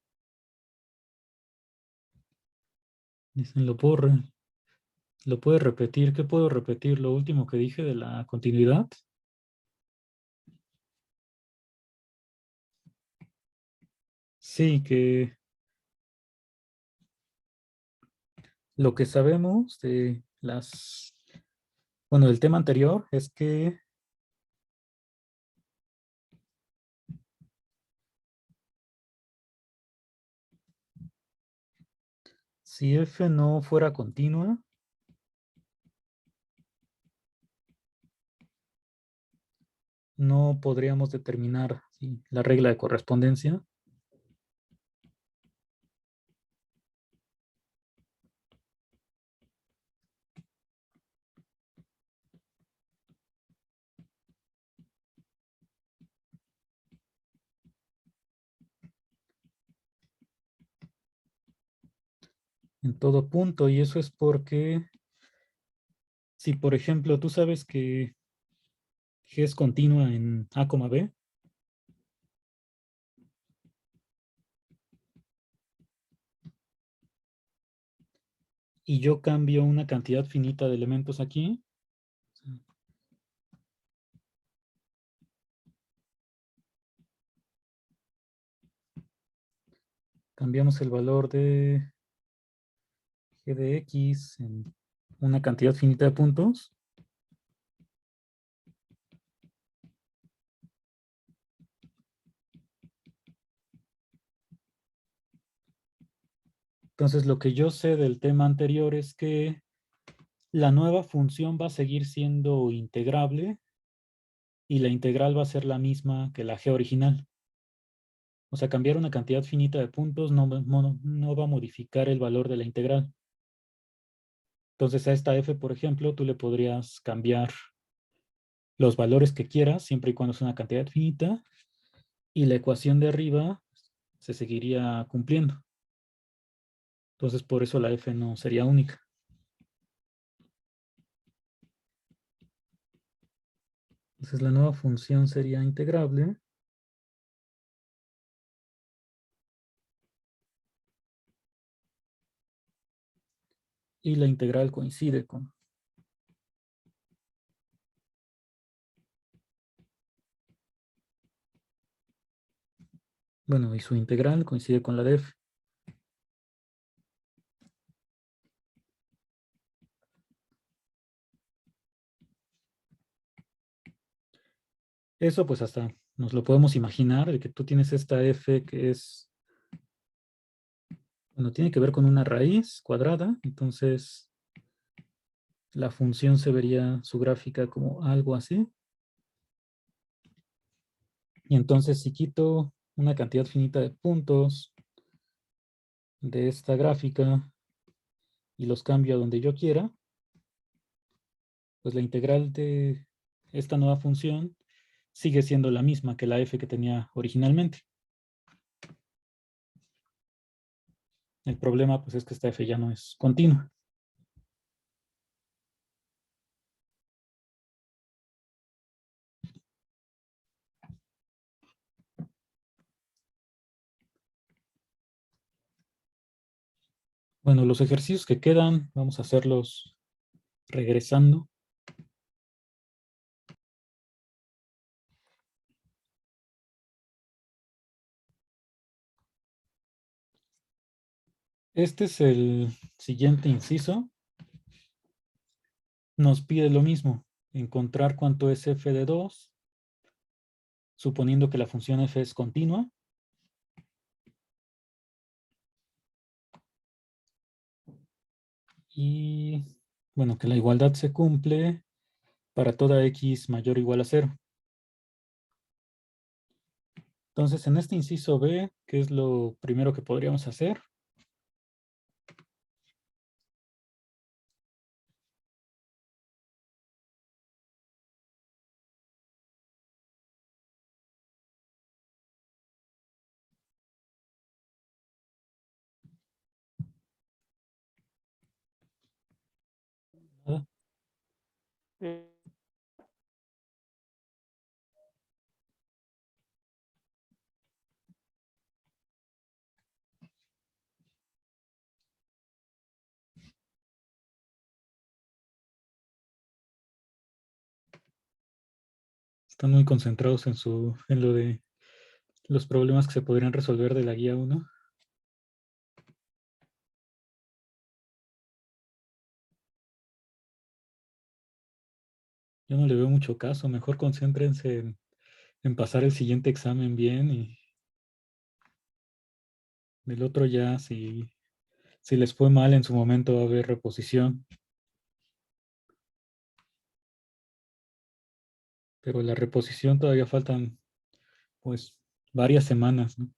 A: Dicen, ¿lo puede repetir? ¿Qué puedo repetir? Lo último que dije de la continuidad. Sí, que lo que sabemos de bueno, del tema anterior es que si f no fuera continua, no podríamos determinar sí, la regla de correspondencia. En todo punto, y eso es porque si, por ejemplo, tú sabes que G es continua en A, B, y yo cambio una cantidad finita de elementos aquí, cambiamos el valor de G de X en una cantidad finita de puntos, entonces lo que yo sé del tema anterior es que la nueva función va a seguir siendo integrable y la integral va a ser la misma que la G original. O sea, cambiar una cantidad finita de puntos no va a modificar el valor de la integral. Entonces a esta f, por ejemplo, tú le podrías cambiar los valores que quieras, siempre y cuando es una cantidad finita, y la ecuación de arriba se seguiría cumpliendo. Entonces por eso la f no sería única. Entonces la nueva función sería integrable. Y la integral coincide con... Bueno, y su integral coincide con la de f. Eso pues hasta nos lo podemos imaginar, de que tú tienes esta f que es... Bueno, tiene que ver con una raíz cuadrada, entonces la función se vería su gráfica como algo así. Y entonces si quito una cantidad finita de puntos de esta gráfica y los cambio a donde yo quiera, pues la integral de esta nueva función sigue siendo la misma que la f que tenía originalmente. El problema pues es que esta f ya no es continua. Bueno, los ejercicios que quedan, vamos a hacerlos regresando. Este es el siguiente inciso. Nos pide lo mismo, encontrar cuánto es f de 2, suponiendo que la función f es continua. Y, bueno, que la igualdad se cumple para toda x mayor o igual a 0. Entonces, en este inciso B, ¿qué es lo primero que podríamos hacer? Nada. Están muy concentrados en lo de los problemas que se podrían resolver de la guía 1. Yo no le veo mucho caso. Mejor concéntrense en pasar el siguiente examen bien y del otro ya, si les fue mal en su momento, va a haber reposición. Pero la reposición todavía faltan, pues, varias semanas, ¿no?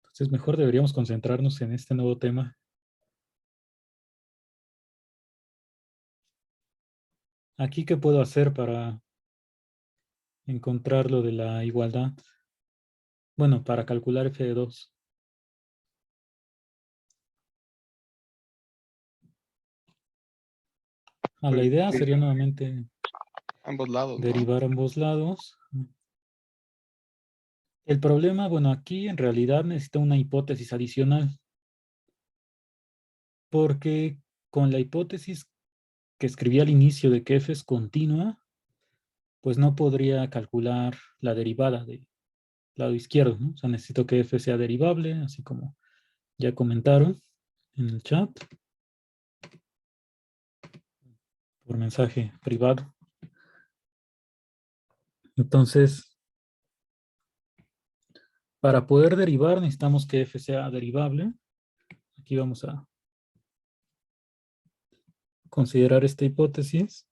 A: Entonces, mejor deberíamos concentrarnos en este nuevo tema. Aquí, ¿qué puedo hacer para encontrar lo de la igualdad? Bueno, para calcular f de 2. La
E: Pues,
A: idea
E: sí,
A: sería nuevamente
E: ambos lados, ¿no?
A: derivar ambos lados. El problema, bueno, aquí en realidad necesita una hipótesis adicional, porque con la hipótesis que escribí al inicio de que f es continua, pues no podría calcular la derivada del lado izquierdo, ¿no? O sea, necesito que f sea derivable, así como ya comentaron en el chat, por mensaje privado. Entonces, para poder derivar necesitamos que f sea derivable. Aquí vamos a considerar esta hipótesis.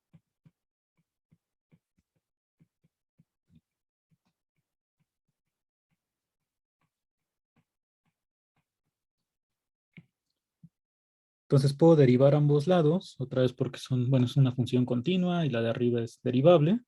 A: Entonces puedo derivar ambos lados, otra vez porque son, bueno, es una función continua y la de arriba es derivable.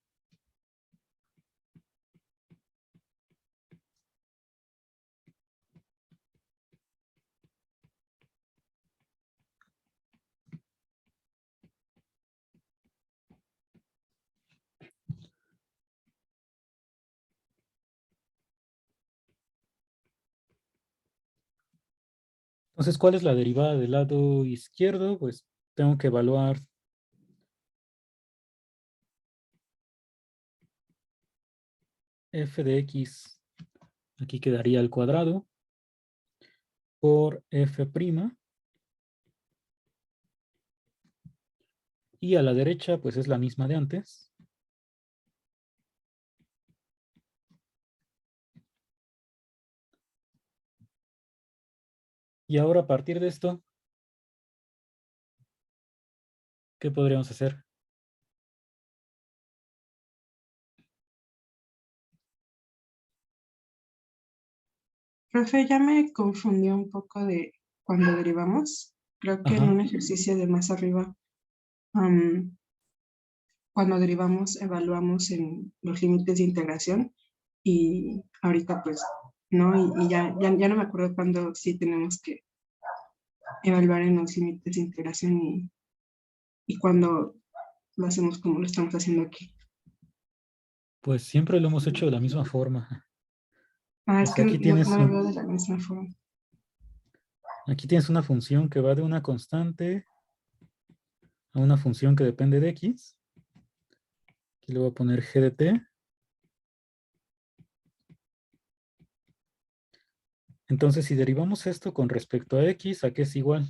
A: Entonces, ¿cuál es la derivada del lado izquierdo? Pues tengo que evaluar f de x, aquí quedaría al cuadrado, por f', y a la derecha pues es la misma de antes. Y ahora a partir de esto, ¿qué podríamos hacer?
H: Profe, ya me confundió un poco de cuando derivamos. Creo que en
A: Ajá,
H: un ejercicio de más arriba, am, cuando derivamos, evaluamos en los límites de integración y ahorita pues no, y ya no me acuerdo cuándo sí tenemos que evaluar en los límites de integración y cuando lo hacemos como lo estamos haciendo aquí.
A: pues siempre lo hemos hecho de la misma forma.
H: Ah,
A: O
H: es que
A: sea,
H: no lo veo de la misma forma.
A: aquí tienes una función que va de una constante a una función que depende de x. Aquí le voy a poner g de t. Entonces, si derivamos esto con respecto a x, ¿a qué es igual?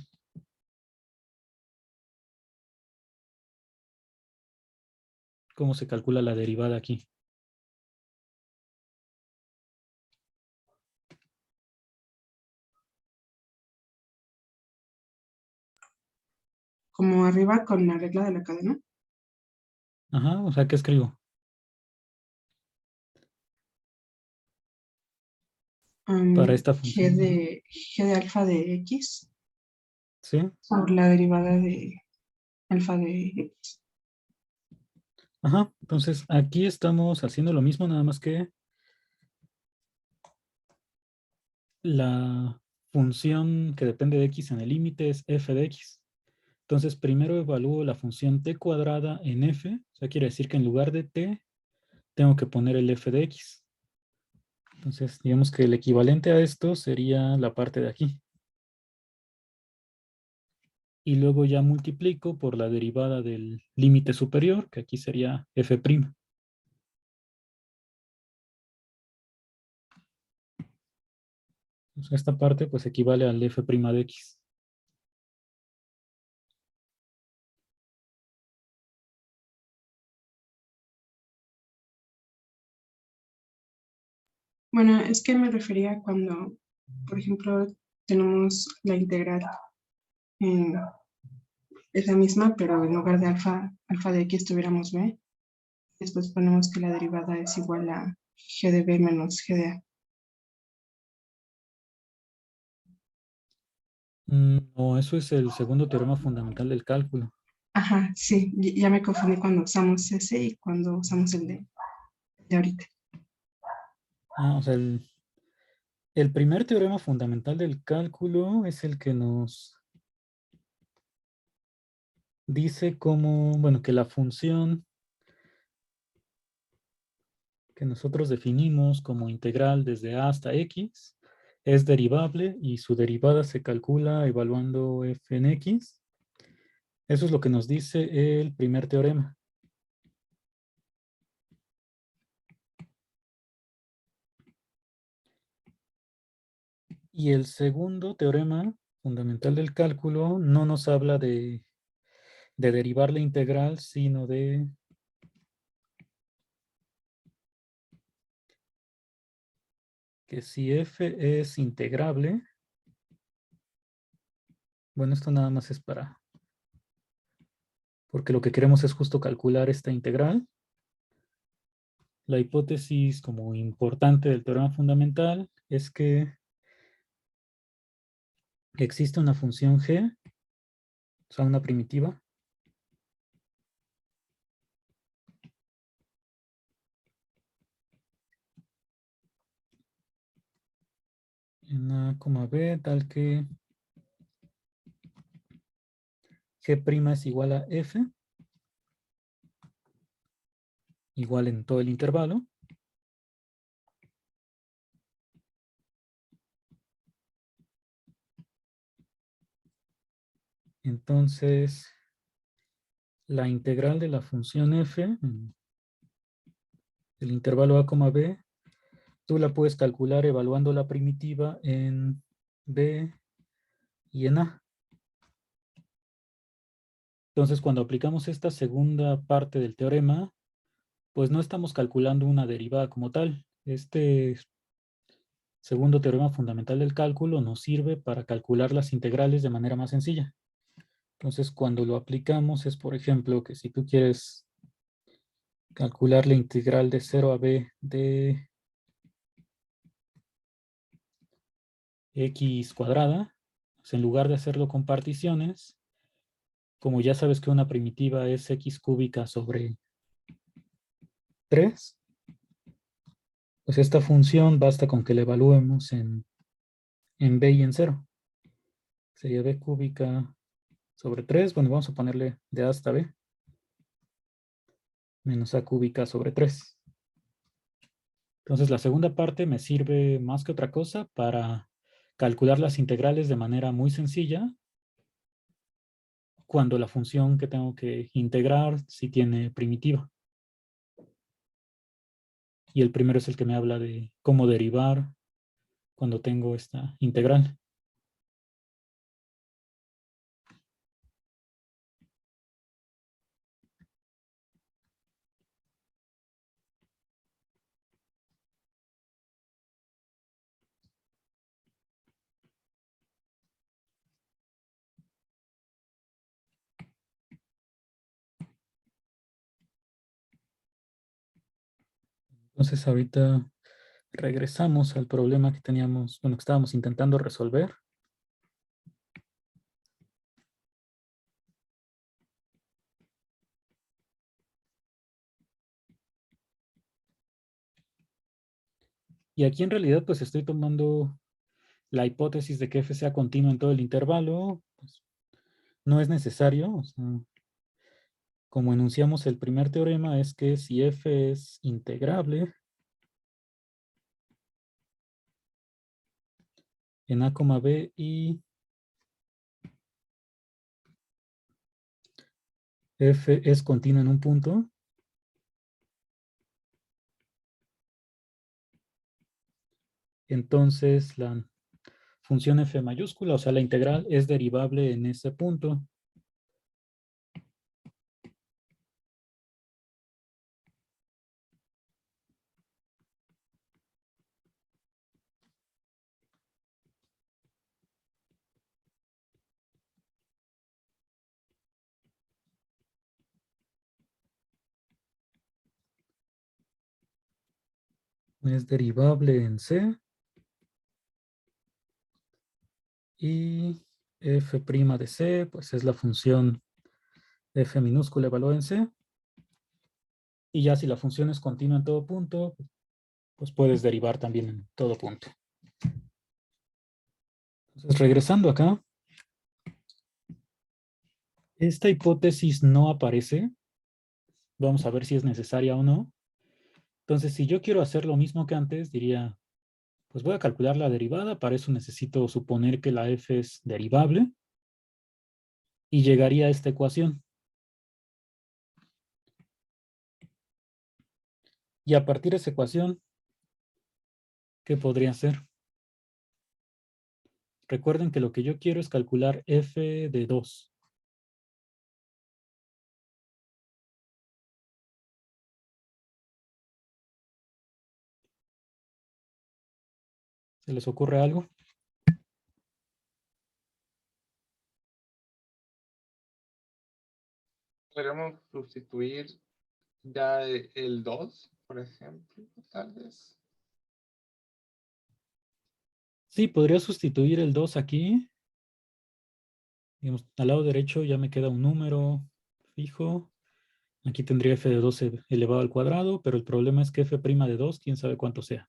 A: ¿Cómo se calcula la derivada aquí?
H: Como arriba con la regla de la cadena.
A: Ajá, o sea, ¿qué escribo? Para esta función.
H: G de alfa de x
A: ¿Sí?
H: por la derivada de alfa de x.
A: Ajá, entonces aquí estamos haciendo lo mismo, nada más que la función que depende de x en el límite es f de x. Entonces primero evalúo la función t cuadrada en f, o sea, quiere decir que en lugar de t tengo que poner el f de x. Entonces, digamos que el equivalente a esto sería la parte de aquí. y luego ya multiplico por la derivada del límite superior, que aquí sería f'. Entonces, esta parte pues equivale al f' de x.
H: Bueno, es que me refería cuando, por ejemplo, tenemos la integral en es la misma, pero en lugar de alfa de x tuviéramos b. Después ponemos que la derivada es igual a g de b menos g de a.
A: No, eso es el segundo teorema fundamental del cálculo.
H: Ajá, sí, ya me confundí cuando usamos ese y cuando usamos el de ahorita.
A: O sea, el primer teorema fundamental del cálculo es el que nos dice cómo, bueno, que la función que nosotros definimos como integral desde a hasta x es derivable y su derivada se calcula evaluando f en x. Eso es lo que nos dice el primer teorema. Y el segundo teorema fundamental del cálculo no nos habla de derivar la integral, sino de que si f es integrable, bueno, esto nada más es porque lo que queremos es justo calcular esta integral. La hipótesis como importante del teorema fundamental es que existe una función g, o sea, una primitiva, en a, b, tal que g' es igual a f, igual en todo el intervalo. Entonces, la integral de la función f, en el intervalo a, b, tú la puedes calcular evaluando la primitiva en b y en a. Entonces, cuando aplicamos esta segunda parte del teorema, pues no estamos calculando una derivada como tal. Este segundo teorema fundamental del cálculo nos sirve para calcular las integrales de manera más sencilla. Entonces, cuando lo aplicamos es, por ejemplo, que si tú quieres calcular la integral de 0 a b de x cuadrada, pues en lugar de hacerlo con particiones, como ya sabes que una primitiva es x cúbica sobre 3, pues esta función basta con que la evaluemos en b y en 0. Sería b cúbica sobre 3, bueno, vamos a ponerle de a hasta b, menos a cúbica sobre 3. Entonces la segunda parte me sirve más que otra cosa para calcular las integrales de manera muy sencilla cuando la función que tengo que integrar sí tiene primitiva. Y el primero es el que me habla de cómo derivar cuando tengo esta integral. Entonces ahorita regresamos al problema que teníamos, bueno, que estábamos intentando resolver. Y aquí en realidad pues estoy tomando la hipótesis de que f sea continuo en todo el intervalo. Pues, no es necesario. O sea, como enunciamos el primer teorema es que si f es integrable en a, b y f es continua en un punto, entonces la función f mayúscula, o sea, la integral, es derivable en ese punto. Es derivable en C. Y f' de C, pues es la función f minúscula evaluada en C. Y ya si la función es continua en todo punto, pues puedes derivar también en todo punto. Entonces, regresando acá, esta hipótesis no aparece. Vamos a ver si es necesaria o no. Entonces, si yo quiero hacer lo mismo que antes, diría, pues voy a calcular la derivada. Para eso necesito suponer que la f es derivable. Y llegaría a esta ecuación. Y a partir de esa ecuación, ¿qué podría hacer? Recuerden que lo que yo quiero es calcular f de 2. ¿Se les ocurre algo?
F: Podríamos sustituir ya el 2, por ejemplo, tal vez.
A: Sí, podría sustituir el 2 aquí. Digamos, al lado derecho ya me queda un número fijo. Aquí tendría f de 2 elevado al cuadrado, pero el problema es que f' de 2, quién sabe cuánto sea.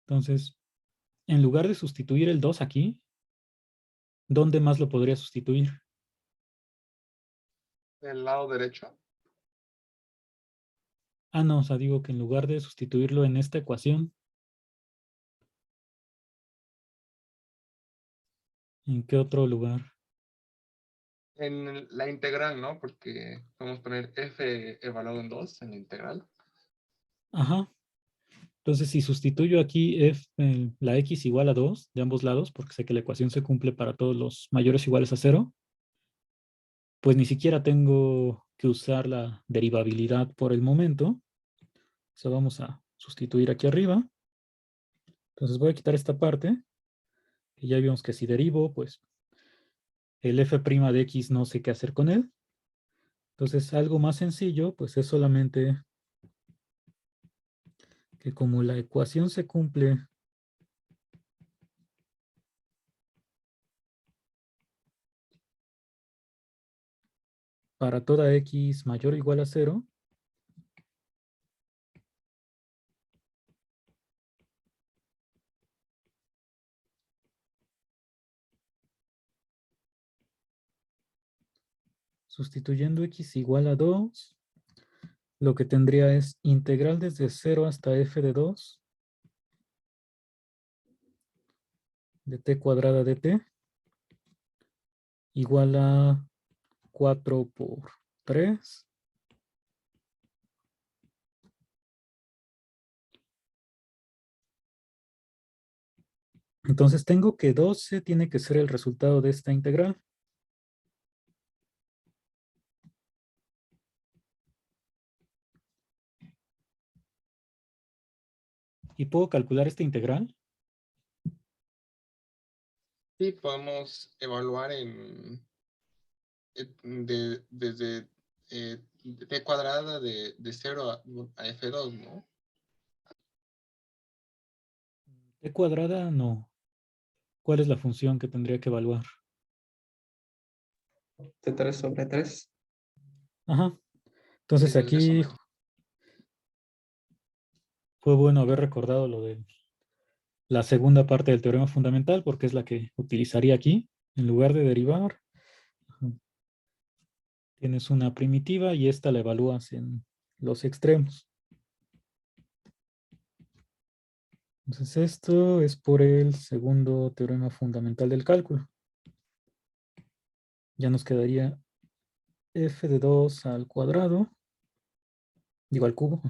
A: Entonces, en lugar de sustituir el 2 aquí, ¿dónde más lo podría sustituir?
F: Del lado derecho.
A: Ah, no, o sea, digo que en lugar de sustituirlo en esta ecuación, ¿en qué otro lugar?
F: En la integral, ¿no? Porque podemos poner f evaluado en 2 en la integral.
A: Ajá. Entonces, si sustituyo aquí la x igual a 2 de ambos lados, porque sé que la ecuación se cumple para todos los mayores o iguales a 0, pues ni siquiera tengo que usar la derivabilidad por el momento. O sea, vamos a sustituir aquí arriba. Entonces voy a quitar esta parte, que ya vimos que si derivo, pues el f' de x no sé qué hacer con él. Entonces algo más sencillo, pues es solamente que como la ecuación se cumple para toda x mayor o igual a 0, sustituyendo x igual a 2, lo que tendría es integral desde 0 hasta f de 2 de t cuadrada de t igual a 4 por 3. Entonces tengo que 12 tiene que ser el resultado de esta integral. ¿Y puedo calcular esta integral?
F: Sí, podemos evaluar desde t cuadrada de 0 a f2, ¿no?
A: T cuadrada, no. ¿Cuál es la función que tendría que evaluar?
E: T3/3.
A: Ajá.
F: Sí,
A: Entonces
F: desde eso
A: aquí
F: mismo.
A: fue bueno haber recordado lo de la segunda parte del teorema fundamental, porque es la que utilizaría aquí. En lugar de derivar, tienes una primitiva y esta la evalúas en los extremos. Entonces esto es por el segundo teorema fundamental del cálculo. Ya nos quedaría f de 2 al cuadrado, digo al cubo,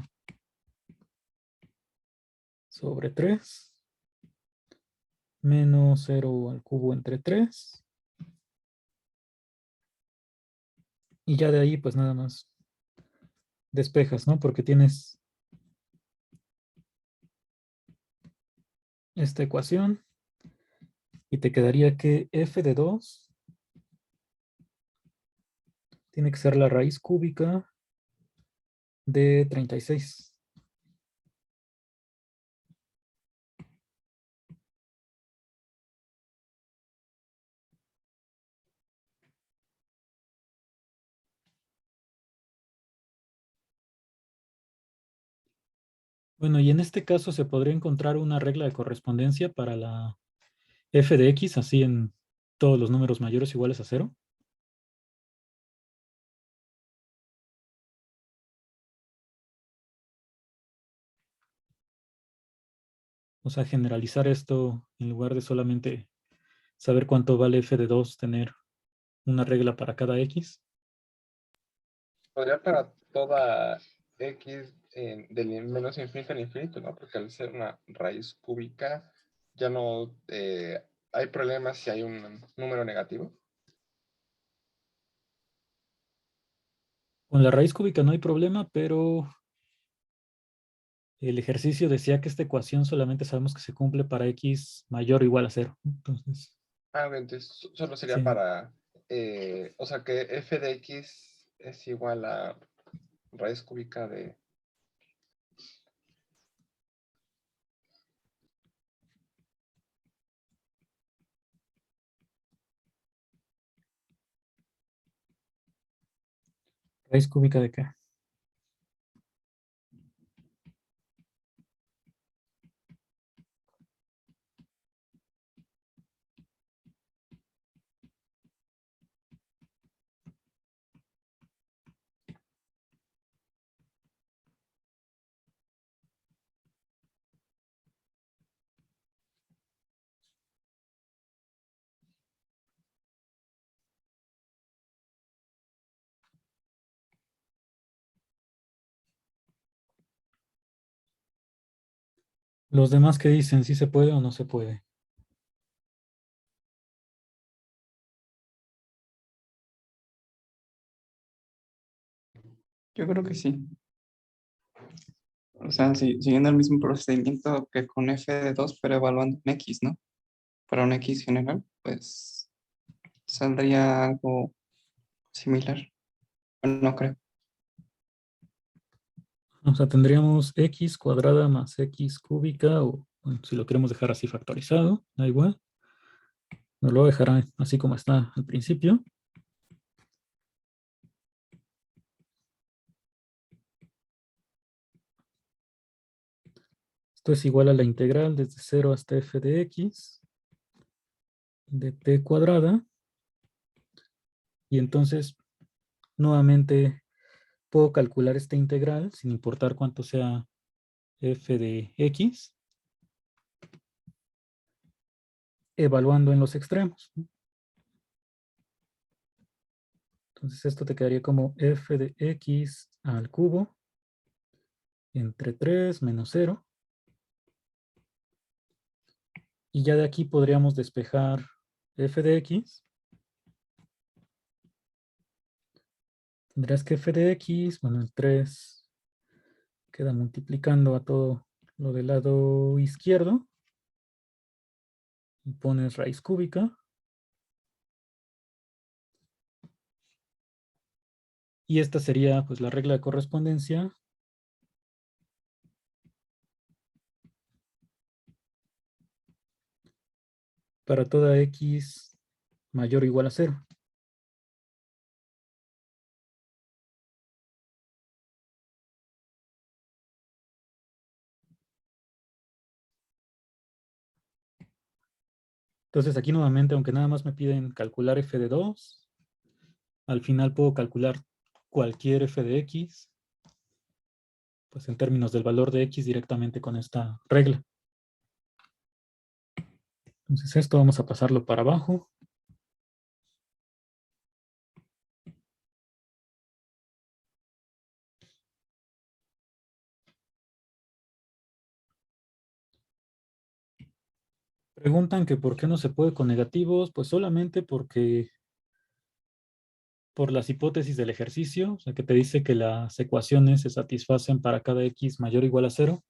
A: sobre 3, menos 0 al cubo entre 3. Y ya de ahí pues nada más despejas, ¿no? Porque tienes esta ecuación y te quedaría que f de 2 tiene que ser la raíz cúbica de 36. Bueno, y en este caso se podría encontrar una regla de correspondencia para la f de x, así en todos los números mayores iguales a 0. O sea, generalizar esto en lugar de solamente saber cuánto vale f de 2, tener una regla para cada x.
F: Podría para toda x del menos infinito al infinito, ¿no? Porque al ser una raíz cúbica ya no hay problemas si hay un número negativo.
A: Con la raíz cúbica no hay problema, pero el ejercicio decía que esta ecuación solamente sabemos que se cumple para x mayor o igual a 0. Entonces,
F: Entonces solo sería
A: sí.
F: para, o sea que f de x es igual a raíz cúbica de...
A: ¿Raíz cúbica de qué? Los demás que dicen si se puede o no se puede.
E: Yo creo que sí. O sea, siguiendo el mismo procedimiento que con f de 2, pero evaluando en x, ¿no? Para un x general, pues saldría algo similar. Bueno, no creo.
A: O sea, tendríamos x cuadrada más x cúbica, o bueno, si lo queremos dejar así factorizado, da igual. Nos lo dejará así como está al principio. Esto es igual a la integral desde 0 hasta f de x de t cuadrada. Y entonces, nuevamente, puedo calcular esta integral sin importar cuánto sea f de x, evaluando en los extremos. Entonces esto te quedaría como f de x al cubo entre 3 menos 0. Y ya de aquí podríamos despejar f de x. Tendrás que f de x, bueno, el 3 queda multiplicando a todo lo del lado izquierdo. Y pones raíz cúbica. Y esta sería pues la regla de correspondencia para toda x mayor o igual a 0. Entonces aquí nuevamente, aunque nada más me piden calcular f de 2, al final puedo calcular cualquier f de x, pues en términos del valor de x directamente con esta regla. Entonces esto vamos a pasarlo para abajo. Preguntan que por qué no se puede con negativos, pues solamente porque por las hipótesis del ejercicio, o sea que te dice que las ecuaciones se satisfacen para cada x mayor o igual a 0.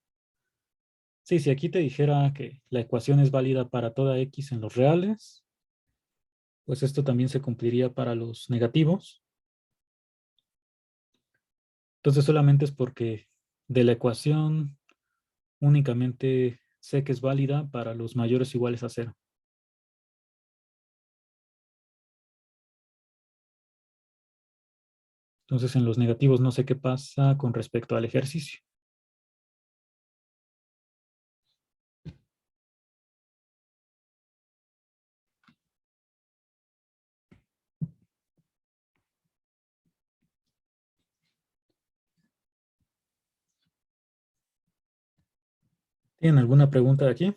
A: Sí, si aquí te dijera que la ecuación es válida para toda x en los reales, pues esto también se cumpliría para los negativos. Entonces solamente es porque de la ecuación únicamente sé que es válida para los mayores o iguales a 0. Entonces en los negativos no sé qué pasa con respecto al ejercicio. ¿Tienen alguna pregunta de aquí?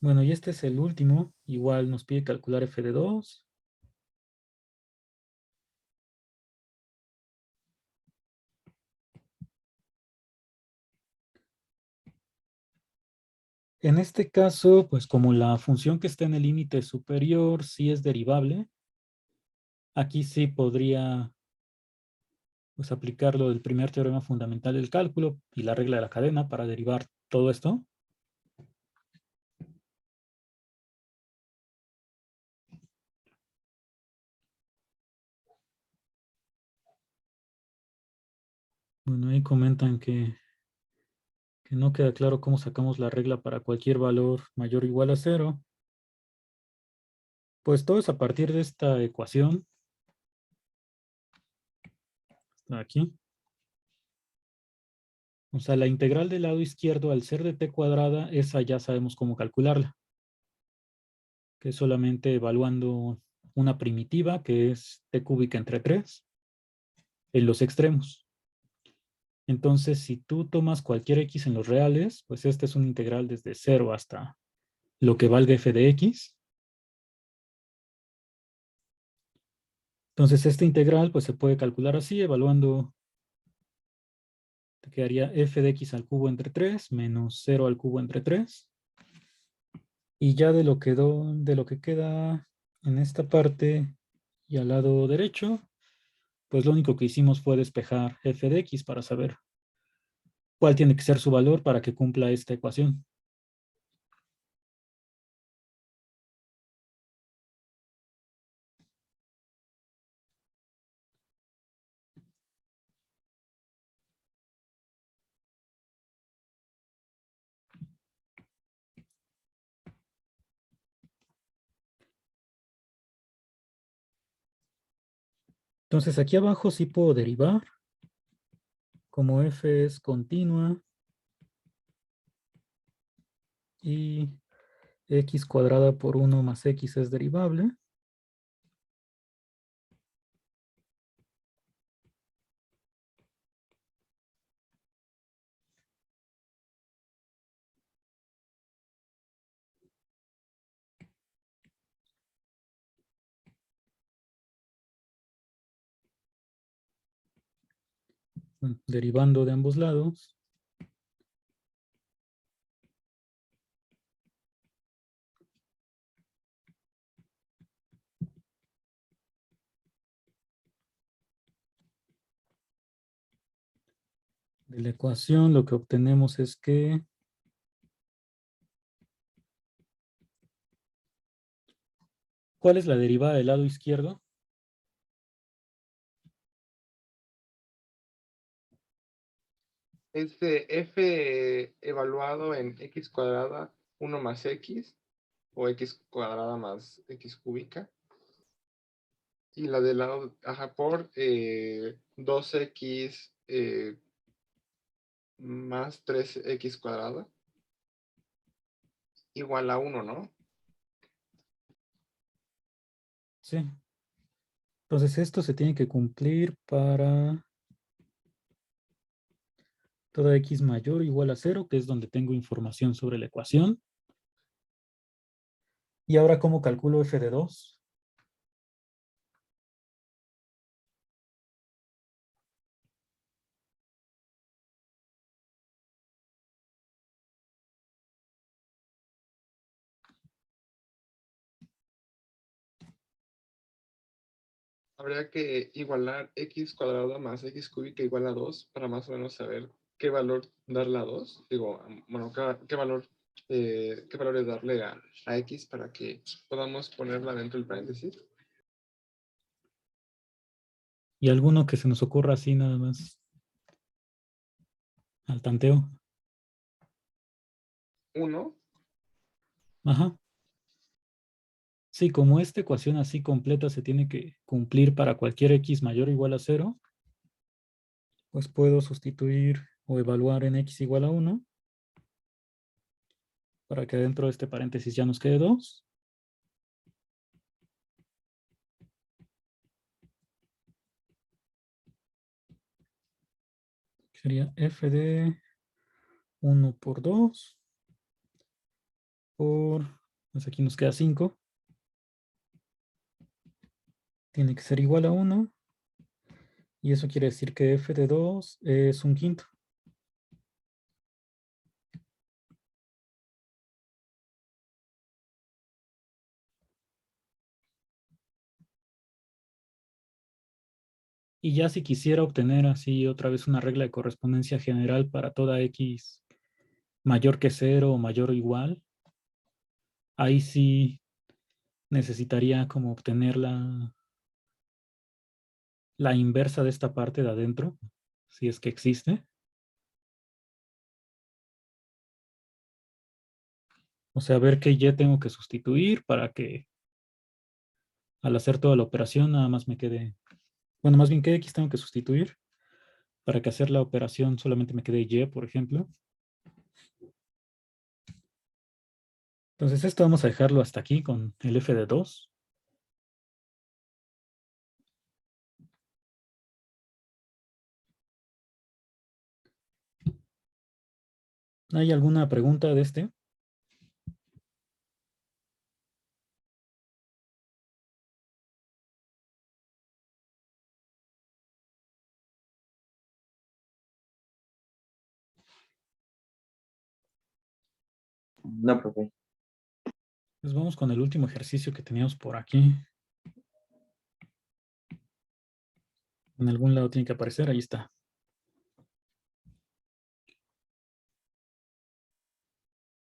A: Bueno, y este es el último. Igual nos pide calcular f de 2. En este caso, pues como la función que está en el límite superior sí es derivable, aquí sí podría pues, aplicar lo del primer teorema fundamental del cálculo y la regla de la cadena para derivar todo esto. Bueno, ahí comentan que no queda claro cómo sacamos la regla para cualquier valor mayor o igual a 0. Pues todo es a partir de esta ecuación. Está aquí. O sea, la integral del lado izquierdo al ser de t cuadrada, esa ya sabemos cómo calcularla. Que es solamente evaluando una primitiva que es t cúbica entre 3 en los extremos. Entonces, si tú tomas cualquier x en los reales, pues esta es una integral desde 0 hasta lo que valga f de x. Entonces, esta integral pues se puede calcular así, evaluando, te quedaría f de x al cubo entre 3 menos 0 al cubo entre 3. Y ya de lo que queda en esta parte y al lado derecho, pues lo único que hicimos fue despejar f de x para saber cuál tiene que ser su valor para que cumpla esta ecuación. Entonces aquí abajo sí puedo derivar. Como f es continua y x cuadrada por 1 más x es derivable. Bueno, derivando de ambos lados. De la ecuación lo que obtenemos es que ¿cuál es la derivada del lado izquierdo?
F: Es de f evaluado en x cuadrada 1 más x o x cuadrada más x cúbica. Y la del lado, ajá, por 2x más 3x cuadrado igual a 1, ¿no?
A: Sí. Entonces esto se tiene que cumplir para toda x mayor o igual a 0, que es donde tengo información sobre la ecuación. Y ahora, ¿cómo calculo f de 2?
F: Habría que igualar x cuadrado más x cúbica igual a 2 para más o menos saber qué valor darle a 2. Digo, bueno, qué valores darle a x para que podamos ponerla dentro del paréntesis.
A: Y alguno que se nos ocurra así nada más al tanteo.
F: 1,
A: Ajá. Sí, como esta ecuación así completa se tiene que cumplir para cualquier x mayor o igual a 0, pues puedo sustituir o evaluar en x igual a 1 para que dentro de este paréntesis ya nos quede 2. Sería f de 1 por 2 por, pues aquí nos queda 5. Tiene que ser igual a 1. Y eso quiere decir que f de 2 es un quinto. Y ya si quisiera obtener así otra vez una regla de correspondencia general para toda x mayor que 0 o mayor o igual, ahí sí necesitaría como obtener la inversa de esta parte de adentro, si es que existe. O sea, ver qué y tengo que sustituir para que al hacer toda la operación nada más me quede, bueno, más bien qué x tengo que sustituir para que hacer la operación solamente me quede y, por ejemplo. Entonces esto vamos a dejarlo hasta aquí con el f de 2. ¿Hay alguna pregunta de este?
I: No, profe.
A: Pues vamos con el último ejercicio que teníamos por aquí. En algún lado tiene que aparecer, ahí está.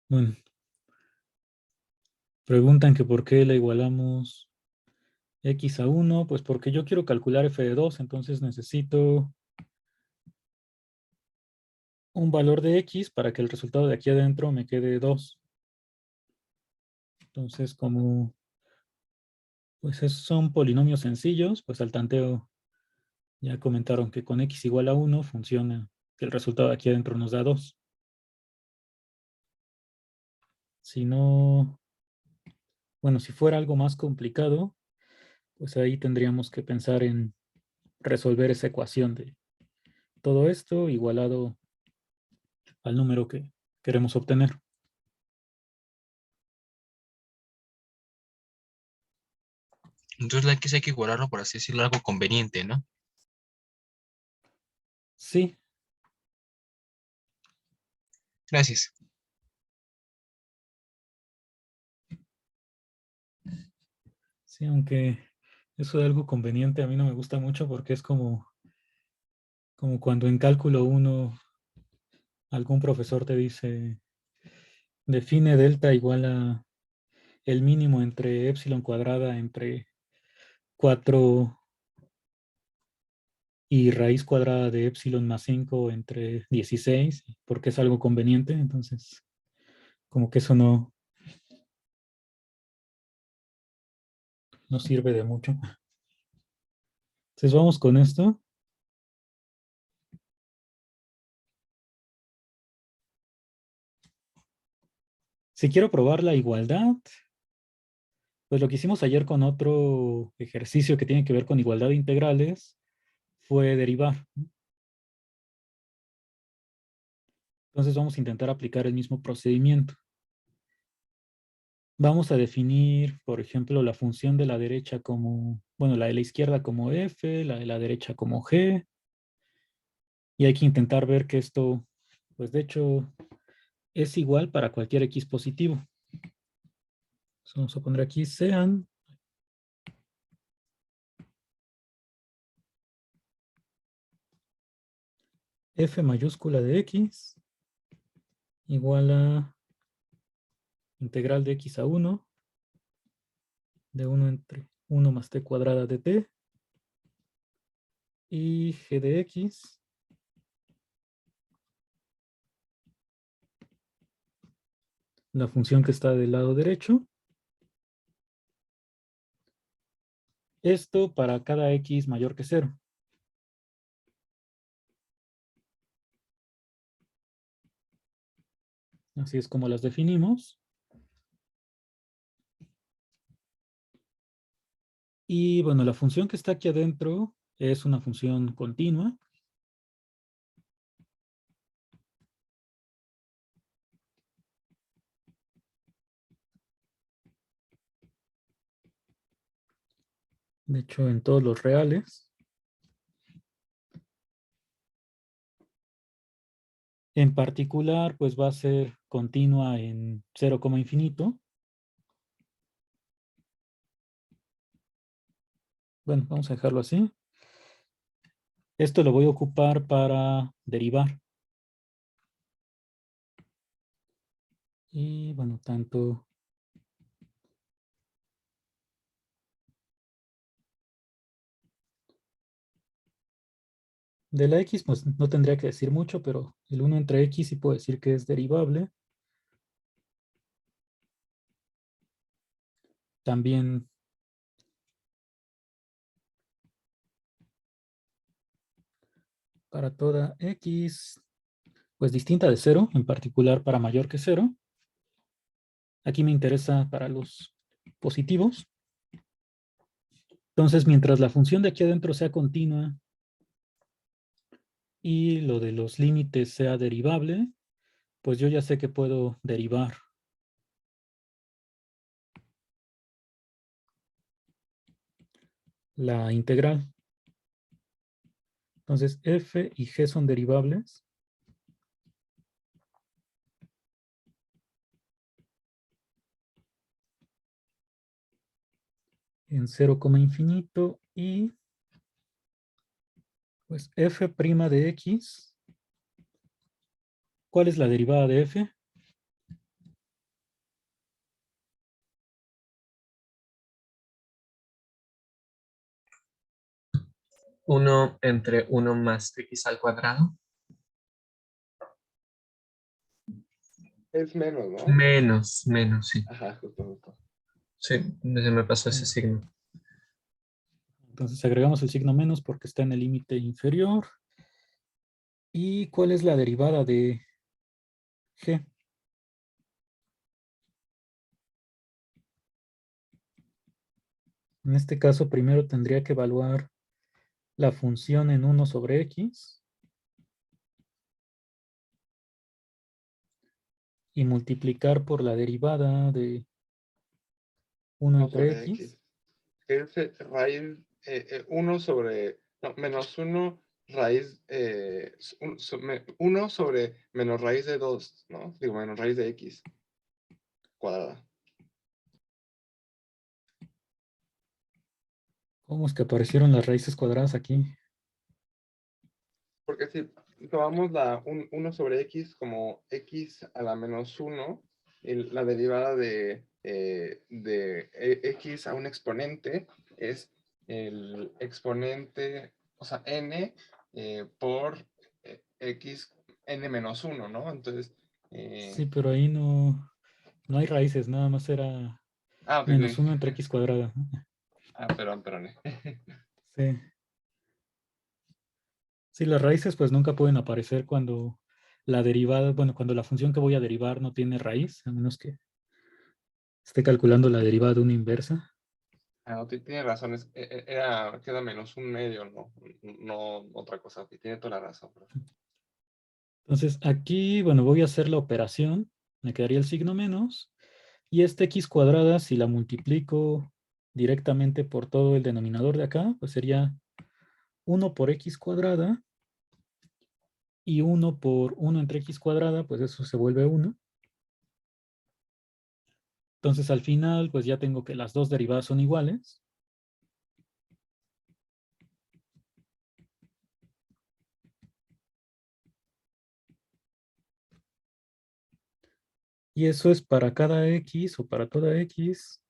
A: Bueno, preguntan que por qué la igualamos x a 1, pues porque yo quiero calcular f de 2, entonces necesito un valor de x para que el resultado de aquí adentro me quede 2. Entonces, como pues son polinomios sencillos, pues al tanteo ya comentaron que con x igual a 1 funciona, que el resultado de aquí adentro nos da 2. Si no, bueno, si fuera algo más complicado, pues ahí tendríamos que pensar en resolver esa ecuación de todo esto igualado al número que queremos obtener.
C: Entonces la X hay que igualarlo, por así decirlo, algo conveniente, ¿no?
A: Sí,
C: Gracias.
A: sí, aunque eso de algo conveniente a mí no me gusta mucho porque es como cuando en cálculo 1 algún profesor te dice, define delta igual a el mínimo entre epsilon cuadrada entre 4 y raíz cuadrada de epsilon más 5 entre 16, porque es algo conveniente, entonces como que eso no sirve de mucho. Entonces vamos con esto. Si quiero probar la igualdad, pues lo que hicimos ayer con otro ejercicio que tiene que ver con igualdad de integrales fue derivar. Entonces vamos a intentar aplicar el mismo procedimiento. Vamos a definir, por ejemplo, la función de la derecha como, bueno, la de la izquierda como f, la de la derecha como g. Y hay que intentar ver que esto, pues de hecho, es igual para cualquier x positivo. Entonces, vamos a poner aquí sean f mayúscula de x igual a integral de x a 1 de 1 entre 1 más t cuadrada de t y g de x la función que está del lado derecho. Esto para cada x mayor que 0. Así es como las definimos. Y bueno, la función que está aquí adentro es una función continua. De hecho, en todos los reales. En particular, pues va a ser continua en 0, infinito. Bueno, vamos a dejarlo así. Esto lo voy a ocupar para derivar. Y bueno, tanto de la x, pues no tendría que decir mucho, pero el 1 entre x sí puedo decir que es derivable. También para toda x, pues distinta de 0, en particular para mayor que 0. Aquí me interesa para los positivos. Entonces, mientras la función de aquí adentro sea continua y lo de los límites sea derivable, pues yo ya sé que puedo derivar la integral. Entonces, f y g son derivables. En 0, infinito y pues f' de x. ¿Cuál es la derivada de f?
D: Uno entre 1 más x al cuadrado.
F: Es menos, ¿no?
D: Menos, sí.
F: Ajá, justo.
D: Sí, se me pasó ese signo.
A: Entonces agregamos el signo menos porque está en el límite inferior. ¿Y cuál es la derivada de g? En este caso, primero tendría que evaluar la función en 1 sobre x y multiplicar por la derivada de 1
F: 1
A: entre
F: sobre
A: x.
F: x. Es raíz 1 sobre, no, menos 1 raíz, 1 sobre menos raíz de 2, ¿no? Digo, menos raíz de x cuadrada.
A: ¿Cómo es que aparecieron las raíces cuadradas aquí?
F: Porque si tomamos la 1 sobre x como x a la menos 1, la derivada de x a un exponente es el exponente, o sea, n por x n menos 1, ¿no? Entonces...
A: Sí, pero ahí no hay raíces, nada más era
F: ok.
A: menos 1 entre x cuadrada.
F: Perdón.
A: Sí. Sí, las raíces pues nunca pueden aparecer cuando la derivada, bueno, cuando la función que voy a derivar no tiene raíz, a menos que esté calculando la derivada de una inversa.
F: Ah, no, tiene razón, queda menos un medio, no, no otra cosa, tiene toda la razón, profe.
A: Entonces aquí, bueno, voy a hacer la operación, me quedaría el signo menos, y esta x cuadrada, si la multiplico directamente por todo el denominador de acá, pues sería 1 por x cuadrada, y 1 por 1 entre x cuadrada, pues eso se vuelve 1. Entonces al final, pues ya tengo que las dos derivadas son iguales. Y eso es para cada x o para toda x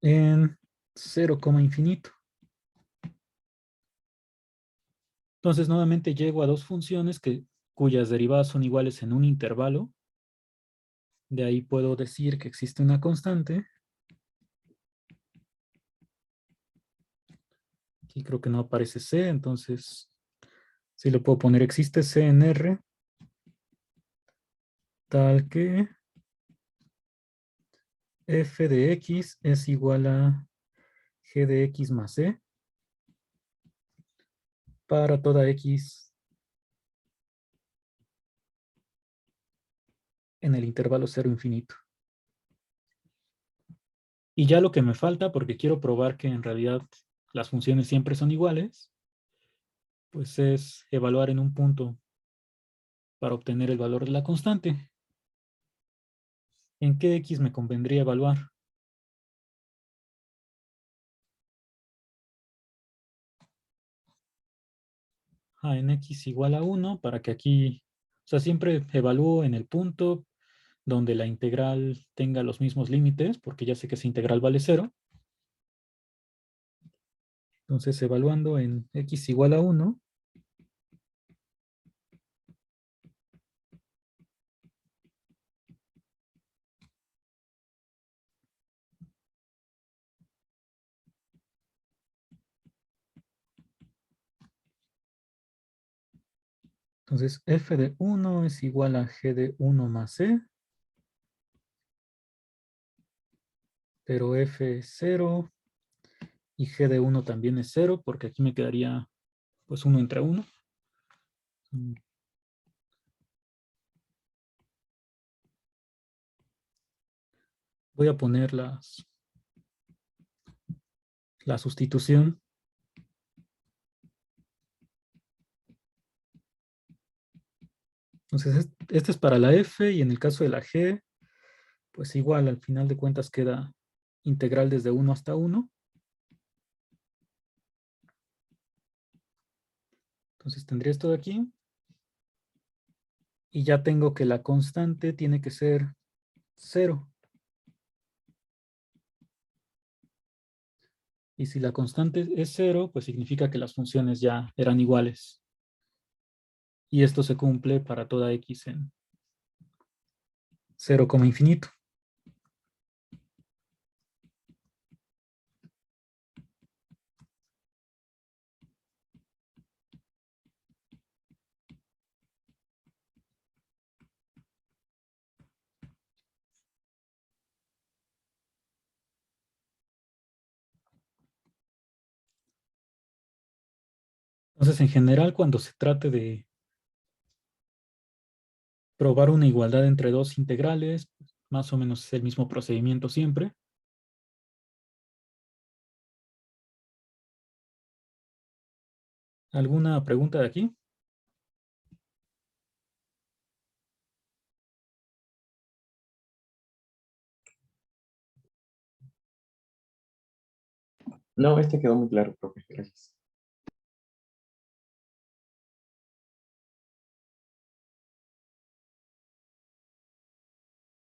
A: en 0, infinito. Entonces nuevamente llego a dos funciones cuyas derivadas son iguales en un intervalo. De ahí puedo decir que existe una constante. Aquí creo que no aparece c, entonces sí le puedo poner existe c en R, tal que f de x es igual a g de x más c para toda x en el intervalo 0 infinito. Y ya lo que me falta, porque quiero probar que en realidad las funciones siempre son iguales, pues es evaluar en un punto para obtener el valor de la constante. ¿En qué x me convendría evaluar? En x igual a 1, para que aquí, o sea, siempre evalúo en el punto donde la integral tenga los mismos límites, porque ya sé que esa integral vale 0. Entonces, evaluando en x igual a 1, entonces f de 1 es igual a g de 1 más c, pero f es 0 y g de 1 también es 0, porque aquí me quedaría pues 1 entre 1. Voy a poner la sustitución. Entonces, este es para la f, y en el caso de la g, pues igual, al final de cuentas queda integral desde 1 hasta 1. Entonces tendría esto de aquí. Y ya tengo que la constante tiene que ser 0. Y si la constante es 0, pues significa que las funciones ya eran iguales. Y esto se cumple para toda x en 0, infinito. Entonces, en general, cuando se trate de probar una igualdad entre dos integrales, más o menos es el mismo procedimiento siempre. ¿Alguna pregunta de aquí?
I: No, este quedó muy claro, profe. Gracias.